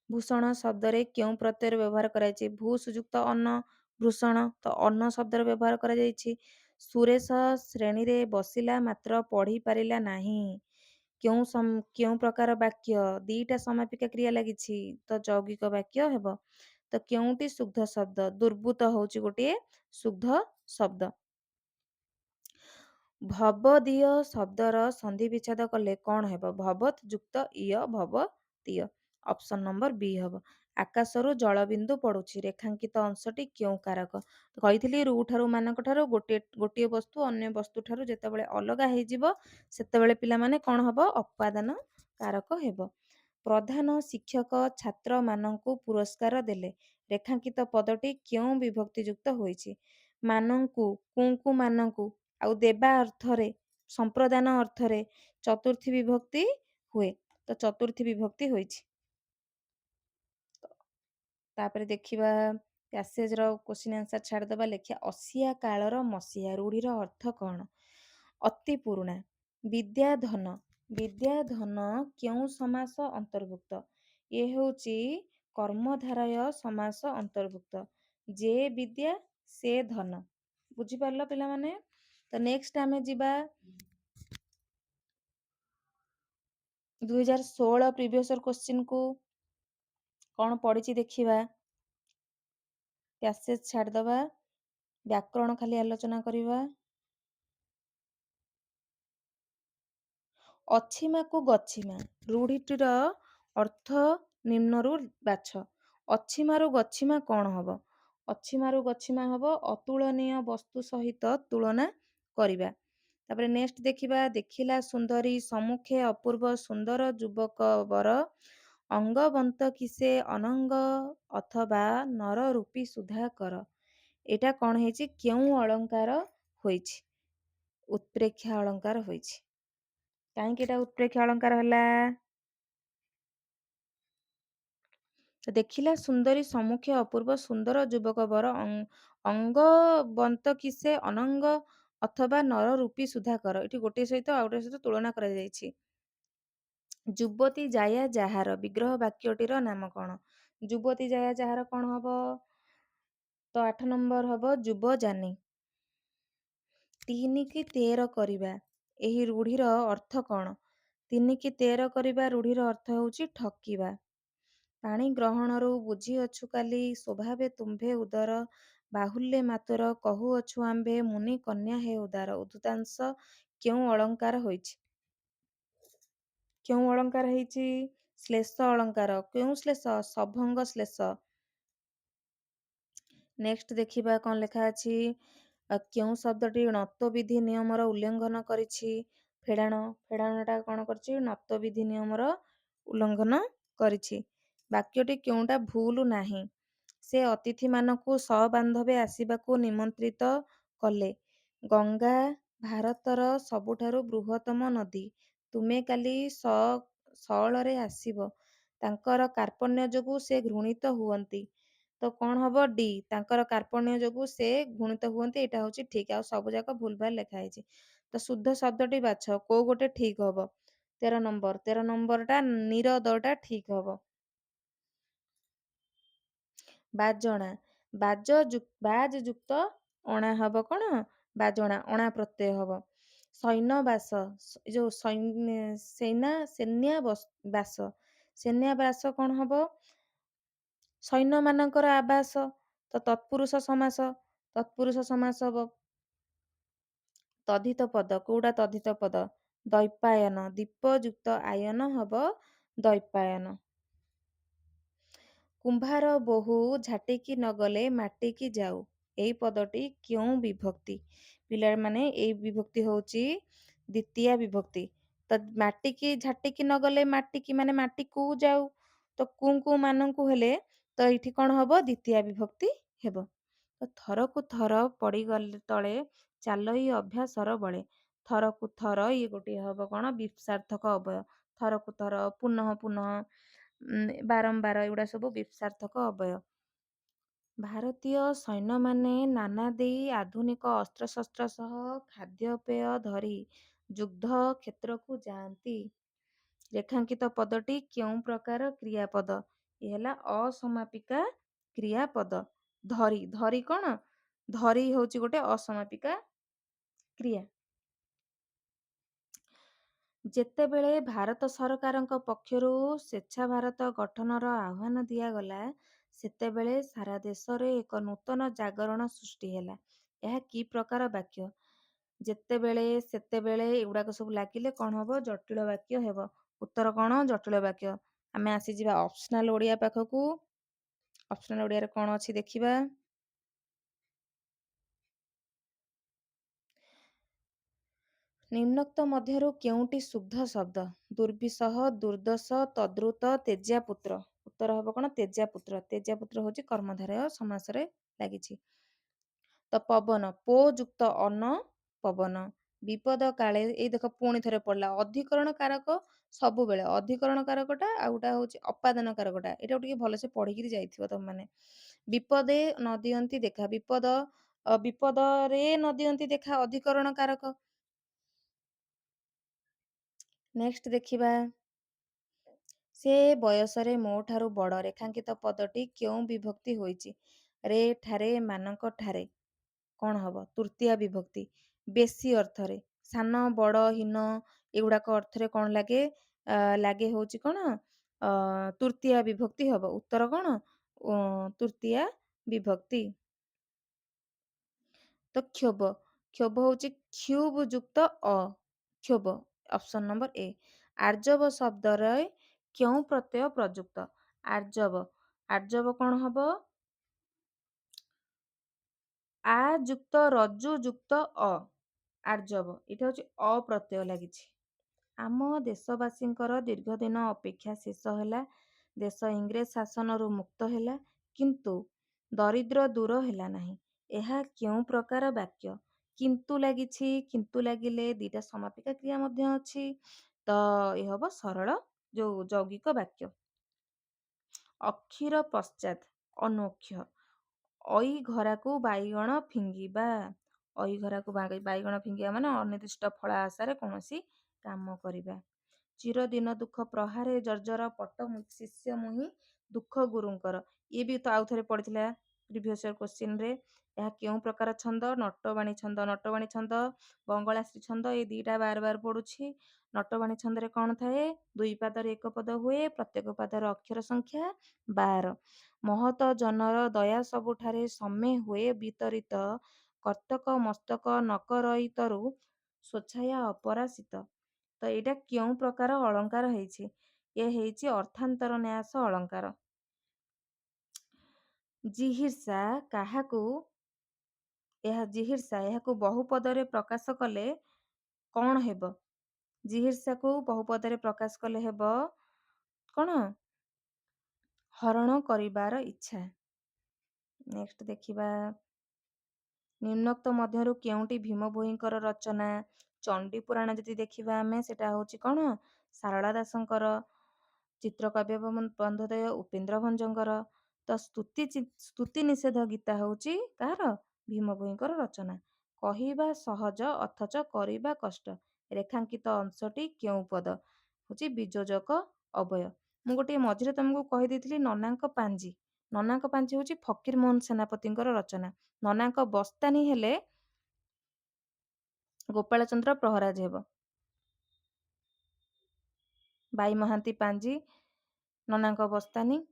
ଭୂଷଣ ଶବ୍ଦରେ କେଉଁ ପ୍ରତ୍ୟୟର ବ୍ୟବହାର କରାଯାଇଛି? ଭୂ ଯୁକ୍ତ ଅନ୍ନ, ଭୂଷଣ। ତ ଅନ୍ନ ଶବ୍ଦର ବ୍ୟବହାର କରାଯାଇଛି। ସୁରେଶ ଶ୍ରେଣୀରେ ବସିଲା ମାତ୍ର ପଢ଼ି ପାରିଲା ନାହିଁ। କେଉଁ ପ୍ରକାର ବାକ୍ୟ? ଦିଟା ସମାପିକା କ୍ରିୟା ଲାଗିଛି ତ ଯୌଗିକ ବାକ୍ୟ ହେବ। ତ କେଉଁଟି ଶୁଦ୍ଧ ଶବ୍ଦ? ଦୁର୍ବୃତ୍ତ ହଉଛି ଗୋଟିଏ ଶୁଦ୍ଧ ଶବ୍ଦ। ଭବଦୀୟ ଶବ୍ଦର ସନ୍ଧି ବିଚ୍ଛେଦ କଲେ କଣ ହେବ? ଭବତ୍ ଯୁକ୍ତ ଇୟ ଭବତୀୟ। ଅପସନ ନମ୍ବର ବି ହବ। ଆକାଶରୁ ଜଳବିନ୍ଦୁ ପଡୁଛି। ରେଖାଙ୍କିତ ଅଂଶଟି କେଉଁ କାରକ? କହିଥିଲି ରୁ ଠାରୁ ମାନଙ୍କ ଠାରୁ ଗୋଟିଏ ବସ୍ତୁ ଅନ୍ୟ ବସ୍ତୁ ଠାରୁ ଯେତେବେଳେ ଅଲଗା ହେଇଯିବ ସେତେବେଳେ ପିଲାମାନେ କଣ ହବ? ଅପାଦାନ କାରକ ହେବ। ପ୍ରଧାନ ଶିକ୍ଷକ ଛାତ୍ର ମାନଙ୍କୁ ପୁରସ୍କାର ଦେଲେ। ରେଖାଙ୍କିତ ପଦଟି କେଉଁ ବିଭକ୍ତି ଯୁକ୍ତ ହୋଇଛି? ମାନଙ୍କୁ, କୁଙ୍କୁ ମାନଙ୍କୁ, ଆଉ ଦେବା ଅର୍ଥରେ, ସମ୍ପ୍ରଦାନ ଅର୍ଥରେ ଚତୁର୍ଥୀ ବିଭକ୍ତି ହୁଏ। ତ ଚତୁର୍ଥୀ ବିଭକ୍ତି ହୋଇଛି। ତାପରେ ଦେଖିବା ପ୍ୟାସେଜର କ୍ୱେଶ୍ଚିନ୍ ଆନ୍ସର ଛାଡ଼ିଦବା। ଲେଖିବା ଅସିଆ କାଳର ମସିହା ରୂଢ଼ିର ଅର୍ଥ କଣ? ଅତି ପୁରୁଣା। ବିଦ୍ୟାଧନ, ବିଦ୍ୟାଧନ କେଉଁ ସମାସ ଅନ୍ତର୍ଭୁକ୍ତ? ଇଏ ହେଉଛି କର୍ମଧାରୟ ସମାସ ଅନ୍ତର୍ଭୁକ୍ତ। ଯେ ବିଦ୍ୟା ସେ ଧନ। ବୁଝିପାରିଲ ପିଲାମାନେ? ତ ନେକ୍ସଟ ଆମେ ଯିବା 2016 ପ୍ରିଭିୟସ୍ ଇୟର କ୍ୱେଶ୍ଚିନ୍ କୁ। କଣ ପଡ଼ିଛି ଦେଖିବା। ପ୍ୟାସେଜ ଛାଡ଼ିଦବା। ବ୍ୟାକରଣ ଖାଲି ଆଲୋଚନା କରିବା। ଅଛିମାକୁ ଗଛିମା ରୂଢ଼ିଟିର ଅର୍ଥ ନିମ୍ନରୁ ବାଛ। ଅଛିମାରୁ ଗଛିମା କଣ ହବ? ଅଛିମାରୁ ଗଛିମା ହବ ଅତୁଳନୀୟ ବସ୍ତୁ ସହିତ ତୁଳନା କରିବା। ତାପରେ ନେକ୍ସଟ ଦେଖିବା। ଦେଖିଲା ସୁନ୍ଦରୀ ସମ୍ମୁଖେ ଅପୂର୍ବ ସୁନ୍ଦର ଯୁବକ ବର, ଅଙ୍ଗବନ୍ତ କିସେ ଅନଙ୍ଗ ଅଥବା ନର ରୂପୀ ସୁଧାକର। ଏଇଟା କଣ ହେଇଛି? କେଉଁ ଅଳଙ୍କାର ହୋଇଛି? ଉତ୍ପ୍ରେକ୍ଷା ଅଳଙ୍କାର ହୋଇଛି। କାହିଁକି ଏଟା ଉତ୍ପ୍ରେକ୍ଷା ଅଳଙ୍କାର ହେଲା? ଦେଖିଲା ସୁନ୍ଦରୀ ସମ୍ମୁଖେ ଅପୂର୍ବ ସୁନ୍ଦର ଯୁବକ ବର, ଅଙ୍ଗବନ୍ତ କିସେ ଅନଙ୍ଗ ଅଥବା ନର ରୂପୀ ସୁଧାକର। ଏଠି ଗୋଟିଏ ସହିତ ଆଉ ଗୋଟେ ସହିତ ତୁଳନା କରାଯାଇଛି। ଯୁବତୀ ଜାୟା ଯାହାର ବିଗ୍ରହ ବାକ୍ୟଟିର ନାମ କଣ? ଯୁବତୀ ଜାୟା ଯାହାର କଣ ହବ? ତ 8 ନମ୍ବର ହବ ଯୁବଯାନୀ। 3 କି 13 କରିବା ଏହି ରୂଢ଼ିର ଅର୍ଥ କଣ? 3 କି 13 କରିବା ରୂଢ଼ିର ଅର୍ଥ ହେଉଛି ଠକିବା। ପାଣି ଗ୍ରହଣରୁ ବୁଝିଅଛୁ କାଲି ସ୍ୱଭାବେ ତୁମ୍ଭେ ଉଦର, ବାହୁଲ୍ୟେ ମାତର କହୁଅଛୁ ଆମ୍ଭେ ମୁନି କନ୍ୟା ହେ ଉଦାର। ଉଦ୍ଧୃତାଂଶ କେଉଁ ଅଳଙ୍କାର ହୋଇଛି? କେଉଁ ଅଳଙ୍କାର ହେଇଛି? ଶ୍ଲେଷ ଅଳଙ୍କାର। କେଉଁ ଶ୍ଲେଷ? ସଭଙ୍ଗ ଶ୍ଲେଷ। ନେକ୍ସଟ ଦେଖିବା କଣ ଲେଖା ଅଛି। କେଉଁ ଶବ୍ଦଟି ନତବିଧି ନିୟମର ଉଲ୍ଲଂଘନ କରିଛି? ଫେଡାଣ। ଫେଡାଣଟା କଣ କରିଛି? ନତବିଧି ନିୟମର ଉଲ୍ଲଂଘନ କରିଛି। ବାକ୍ୟଟି କେଉଁଟା ଭୁଲ ନାହିଁ? ସେ ଅତିଥିମାନଙ୍କୁ ସବାନ୍ଧବେ ଆସିବାକୁ ନିମନ୍ତ୍ରିତ କଲେ। ଗଙ୍ଗା ଭାରତର ସବୁଠାରୁ ବୃହତ୍ତମ ନଦୀ। ତୁମେ କାଲି ସଅଳରେ ଆସିବ। ତାଙ୍କର କାର୍ପଣ୍ୟ ଯୋଗୁଁ ସେ ଘୃଣିତ ହୁଅନ୍ତି। ତ କଣ ହବ? ଡି। ତାଙ୍କର କାର୍ପଣ୍ୟ ଯୋଗୁଁ ସେ ଘୃଣିତ ହୁଅନ୍ତି। ଏଇଟା ହଉଛି ଠିକ। ଆଉ ସବୁ ଯାକ ଭୁଲ ଭାଲ ଲେଖା ହେଇଛି। ତ ଶୁଦ୍ଧ ଶବ୍ଦଟି ବାଛ। କୋଉ ଗୋଟେ ଠିକ ହବ? 13 ନମ୍ବର। 13 ନମ୍ବରଟା ନିରଦଟା ଠିକ ହବ। ବାଜଣା। ବାଜ ଯୁକ୍ତ ଅଣା ହବ କଣ? ବାଜଣା। ଅଣା ପ୍ରତ୍ୟୟ ହବ। ସୈନ୍ୟବାସ। ଯୋଉ ସେନ୍ୟାବାସ। ସେନ୍ୟାବାସ କଣ ହବ? ସୈନ୍ୟମାନଙ୍କର ଆବାସ। ତ ତତ୍ପୁରୁଷ ସମାସ। ତତ୍ପୁରୁଷ ସମାସ ହବ। ତଦ୍ଧିତ ପଦ। କୋଉଟା ତଦ୍ଧିତ ପଦ? ଦୈପାୟନ। ଦୀପ ଯୁକ୍ତ ଆୟନ ହବ ଦୈପାୟନ। କୁମ୍ଭାର ବୋହୂ ଝାଟିକି ନଗଲେ ମାଟିକି ଯାଉ। ଏଇ ପଦଟି କେଉଁ ବିଭକ୍ତି? ପିଲାମାନେ ଏଇ ବିଭକ୍ତି ହଉଛି ଦ୍ୱିତୀୟା ବିଭକ୍ତି। ତ ମାଟିକି ଝାଟିକି ନଗଲେ ମାଟିକି ମାନେ ମାଟିକୁ ଯାଉ। ତ କୁଁ ମାନଙ୍କୁ ହେଲେ ତ ଏଇଠି କଣ ହବ? ଦ୍ୱିତୀୟା ବିଭକ୍ତି ହେବ। ତ ଥରକୁ ଥର ପଡ଼ିଗଲେ ତଳେ ଚାଲଇ ଅଭ୍ୟାସର ବଳେ। ଥରକୁ ଥର ଇଏ ଗୋଟିଏ ହବ କଣ? ବିପସାର୍ଥକ ଅବୟ। ଥରକୁ ଥର, ପୁନଃ ପୁନଃ, ବାରମ୍ବାର ଏଗୁଡା ସବୁ ବିପସାର୍ଥକ ଅବୟ। ଭାରତୀୟ ସୈନ୍ୟମାନେ ନାନା ଦେଇ ଆଧୁନିକ ଅସ୍ତ୍ରଶସ୍ତ୍ର ସହ ଖାଦ୍ୟପେୟ ଧରି ଯୁଦ୍ଧ କ୍ଷେତ୍ରକୁ ଯାଆନ୍ତି। ରେଖାଙ୍କିତ ପଦଟି କେଉଁ ପ୍ରକାର କ୍ରିୟାପଦ? ଏ ହେଲା ଅସମାପିକା କ୍ରିୟାପଦ। ଧରି। ଧରି କଣ? ଧରି ହଉଛି ଗୋଟେ ଅସମାପିକା କ୍ରିୟା। ଯେତେବେଳେ ଭାରତ ସରକାରଙ୍କ ପକ୍ଷରୁ ସ୍ୱେଚ୍ଛା ଭାରତ ଗଠନର ଆହ୍ୱାନ ଦିଆଗଲା, ସେତେବେଳେ ସାରା ଦେଶରେ ଏକ ନୂତନ ଜାଗରଣ ସୃଷ୍ଟି ହେଲା। ଏହା କି ପ୍ରକାର ବାକ୍ୟ? ଯେତେବେଳେ, ସେତେବେଳେ ଏଗୁଡାକ ସବୁ ଲାଗିଲେ କଣ ହବ? ଜଟିଳ ବାକ୍ୟ ହେବ। ଉତ୍ତର କଣ? ଜଟିଳ ବାକ୍ୟ। ଆମେ ଆସିଯିବା ଅପସନାଲ ଓଡିଆ ପାଖକୁ। ଅପସନାଲ ଓଡିଆରେ କଣ ଅଛି ଦେଖିବା। ନିମ୍ନୋକ୍ତ ମଧ୍ୟରୁ କେଉଁଟି ଶୁଦ୍ଧ ଶବ୍ଦ? ଦୁର୍ବିସହ, ଦୁର୍ଦ୍ଦଶ, ତଦ୍ରୁତ, ତେଜ୍ୟାପୁତ୍ର। ଉତ୍ତର ହବ କଣ? ତେଜ୍ୟାପୁତ୍ର। ତେଜ୍ୟାପୁତ୍ର ହଉଛି କର୍ମଧାରୟ ସମାସରେ ଲାଗିଛି। ତ ପବନ। ପୋ ଯୁକ୍ତ ଅନ ପବନ। ବିପଦ କାଳେ। ଏଇ ଦେଖ ପୁଣି ଥରେ ପଡିଲା। ଅଧିକରଣ କାରକ ସବୁବେଳେ ଅଧିକରଣ କାରକଟା ଆଉ ଗୋଟା ହଉଛି ଅପାଦାନ କାରକଟା। ଏଇଟାକୁ ଟିକେ ଭଲସେ ପଢିକିରି ଯାଇଥିବ ତମମାନେ। ବିପଦେ ନ ଦିଅନ୍ତି ଦେଖା। ବିପଦରେ ନ ଦିଅନ୍ତି ଦେଖା ଅଧିକରଣ କାରକ। ନେକ୍ସଟ ଦେଖିବା। ସେ ବୟସରେ ମୋ ଠାରୁ ବଡ଼। ରେଖାଙ୍କିତ ପଦଟି କେଉଁ ବିଭକ୍ତି ହୋଇଛି? ରେ ଠାରେ, ମାନଙ୍କ ଠାରେ। କଣ ହବ? ତୃତୀୟା ବିଭକ୍ତି। ବେଶୀ ଅର୍ଥରେ। ସାନ, ବଡ଼, ହୀନ ଏଗୁଡାକ ଅର୍ଥରେ କଣ ଲାଗେ? ଲାଗେ ହଉଛି କଣ? ତୃତୀୟା ବିଭକ୍ତି ହବ। ଉତ୍ତର କଣ? ତୃତୀୟା ବିଭକ୍ତି। ତ କ୍ଷୋଭ। କ୍ଷୋଭ ହଉଛି କ୍ଷୁବ ଯୁକ୍ତ ଅ। କ୍ଷୋଭ। Option number A. ଆର୍ଜବ ଶବ୍ଦରେ କେଉଁ ପ୍ରତ୍ୟୟ ପ୍ରଯୁକ୍ତ? ଆର୍ଜବ। ଆର୍ଜବ କଣ ହବ? ଆ ଯୁକ୍ତ ରଜୁ ଯୁକ୍ତ ଅ। ଆର୍ଜବ। ଏଇଟା ହଉଛି ଅ ପ୍ରତ୍ୟୟ ଲାଗିଛି। ଆମ ଦେଶବାସୀଙ୍କର ଦୀର୍ଘଦିନ ଅପେକ୍ଷା ଶେଷ ହେଲା। ଦେଶ ଇଂରେଜ ଶାସନରୁ ମୁକ୍ତ ହେଲା, କିନ୍ତୁ ଦରିଦ୍ର ଦୂର ହେଲା ନାହିଁ। ଏହା କେଉଁ ପ୍ରକାର ବାକ୍ୟ? କିନ୍ତୁ ଲାଗିଛି। କିନ୍ତୁ ଲାଗିଲେ ଦିଟା ସମାପିକା କ୍ରିୟା ମଧ୍ୟ ଅଛି। ତ ଏ ହବ ସରଳ ଯୋଉ ଯୌଗିକ ବାକ୍ୟ। ଅକ୍ଷିର ପଶ୍ଚାତ୍ ଅନୋକ୍ଷ। ଅଇ ଘରାକୁ ବାଇଗଣ ଫିଙ୍ଗିବା। ଅଇ ଘରାକୁ ବାଇଗଣ ଫିଙ୍ଗିବା ମାନେ ଅନିର୍ଦ୍ଦିଷ୍ଟ ଫଳ ଆଶାରେ କୌଣସି କାମ କରିବା। ଚିରଦିନ ଦୁଃଖ ପ୍ରହାରେ ଜର୍ଜର ପଟ ଶିଷ୍ୟ ମୁହିଁ ଦୁଃଖ ଗୁରୁଙ୍କର। ଇଏ ବି ତ ଆଉଥରେ ପଡିଥିଲା ପ୍ରିଭିୟସ୍ ଇୟର କ୍ୱେଶ୍ଚିନରେ। ଏହା କେଉଁ ପ୍ରକାର ଛନ୍ଦ? ନଟବାଣୀ ଛନ୍ଦ। ନଟବାଣୀ ଛନ୍ଦ, ବଙ୍ଗଳାଶ୍ରୀ ଛନ୍ଦ ଏଇ ଦିଟା ବାର ବାର ପଡୁଛି। ନଟବାଣୀ ଛନ୍ଦରେ କଣ ଥାଏ? ଦୁଇ ପାଦରେ ଏକ ପଦ ହୁଏ। ପ୍ରତ୍ୟେକ ପାଦର ଅକ୍ଷର ସଂଖ୍ୟା 12। ମହତ ଜନର ଦୟା ସବୁଠାରେ ସମେ ହୁଏ ବିତରିତ। କର୍ତ୍ତକ ମସ୍ତକ ନକରଇତରୁ ସ୍ୱଚ୍ଛାୟା ଅପରାସିତ। ତ ଏଇଟା କେଉଁ ପ୍ରକାର ଅଳଙ୍କାର ହେଇଛି? ଏ ହେଇଛି ଅର୍ଥାନ୍ତର ନ୍ୟାସ ଅଳଙ୍କାର। ଜିହିର୍ଷା କାହାକୁ ଏହାକୁ ବହୁପଦରେ ପ୍ରକାଶ କଲେ କଣ ହେବ? ଜିହିର୍ଷାକୁ ବହୁପଦରେ ପ୍ରକାଶ କଲେ ହେବ କଣ? ହରଣ କରିବାର ଇଚ୍ଛା। ନେକ୍ସଟ ଦେଖିବା, ନିମ୍ନୋକ୍ତ ମଧ୍ୟରୁ କେଉଁଟି ଭୀମ ଭୋଇଙ୍କର ରଚନା? ଚଣ୍ଡୀପୁରାଣ ଯଦି ଦେଖିବା ଆମେ, ସେଟା ହଉଛି କଣ? ସାରଳା ଦାସଙ୍କର। ଚିତ୍ରକାବ୍ୟ ବନ୍ଧୋଦୟ ଉପେନ୍ଦ୍ର ଭଞ୍ଜଙ୍କର। ତ ସ୍ତୁତି ନିଷେଧ ଗୀତା ହଉଛି କାହାର? ଭୀମ ଭୋଇଙ୍କର ରଚନା। କହିବା ସହଜ ଅଥଚ କରିବା କଷ୍ଟ, ରେଖାଙ୍କିତ ଅଂଶଟି କେଉଁ ପଦ? ହଉଛି ବିଯୋଜକ ଅବୟ। ମୁଁ ଗୋଟିଏ ମଝିରେ ତମକୁ କହିଦେଇଥିଲି ନନାଙ୍କ ପାଞ୍ଜି। ନନାଙ୍କ ପାଞ୍ଜି ହଉଛି ଫକୀର ମୋହନ ସେନାପତିଙ୍କର ରଚନା। ନନାଙ୍କ ବସ୍ତାନୀ ହେଲେ ଗୋପାଳ ଚନ୍ଦ୍ର ପ୍ରହରାଜ ହେବ। ବାଇ ମହାନ୍ତି ପାଞ୍ଜି, ନନାଙ୍କ ବସ୍ତାନୀ।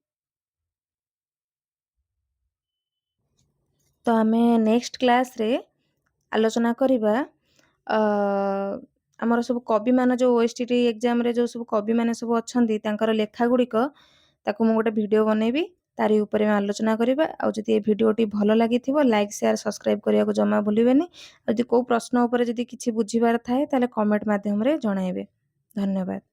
ତ ଆମେ ନେକ୍ସଟ କ୍ଲାସରେ ଆଲୋଚନା କରିବା ଆମର ସବୁ କବିମାନେ ଯେଉଁ OSTT ଏକ୍ଜାମରେ ଯେଉଁ ସବୁ କବିମାନେ ସବୁ ଅଛନ୍ତି ତାଙ୍କର ଲେଖା ଗୁଡ଼ିକ, ତାକୁ ମୁଁ ଗୋଟେ ଭିଡ଼ିଓ ବନେଇବି, ତାରି ଉପରେ ଆମେ ଆଲୋଚନା କରିବା। ଆଉ ଯଦି ଏ ଭିଡ଼ିଓଟି ଭଲ ଲାଗିଥିବ ଲାଇକ୍ ସେୟାର ସବସ୍କ୍ରାଇବ୍ କରିବାକୁ ଜମା ଭୁଲିବେନି। ଆଉ ଯଦି କେଉଁ ପ୍ରଶ୍ନ ଉପରେ ଯଦି କିଛି ବୁଝିବାର ଥାଏ ତାହେଲେ କମେଣ୍ଟ ମାଧ୍ୟମରେ ଜଣାଇବେ। ଧନ୍ୟବାଦ।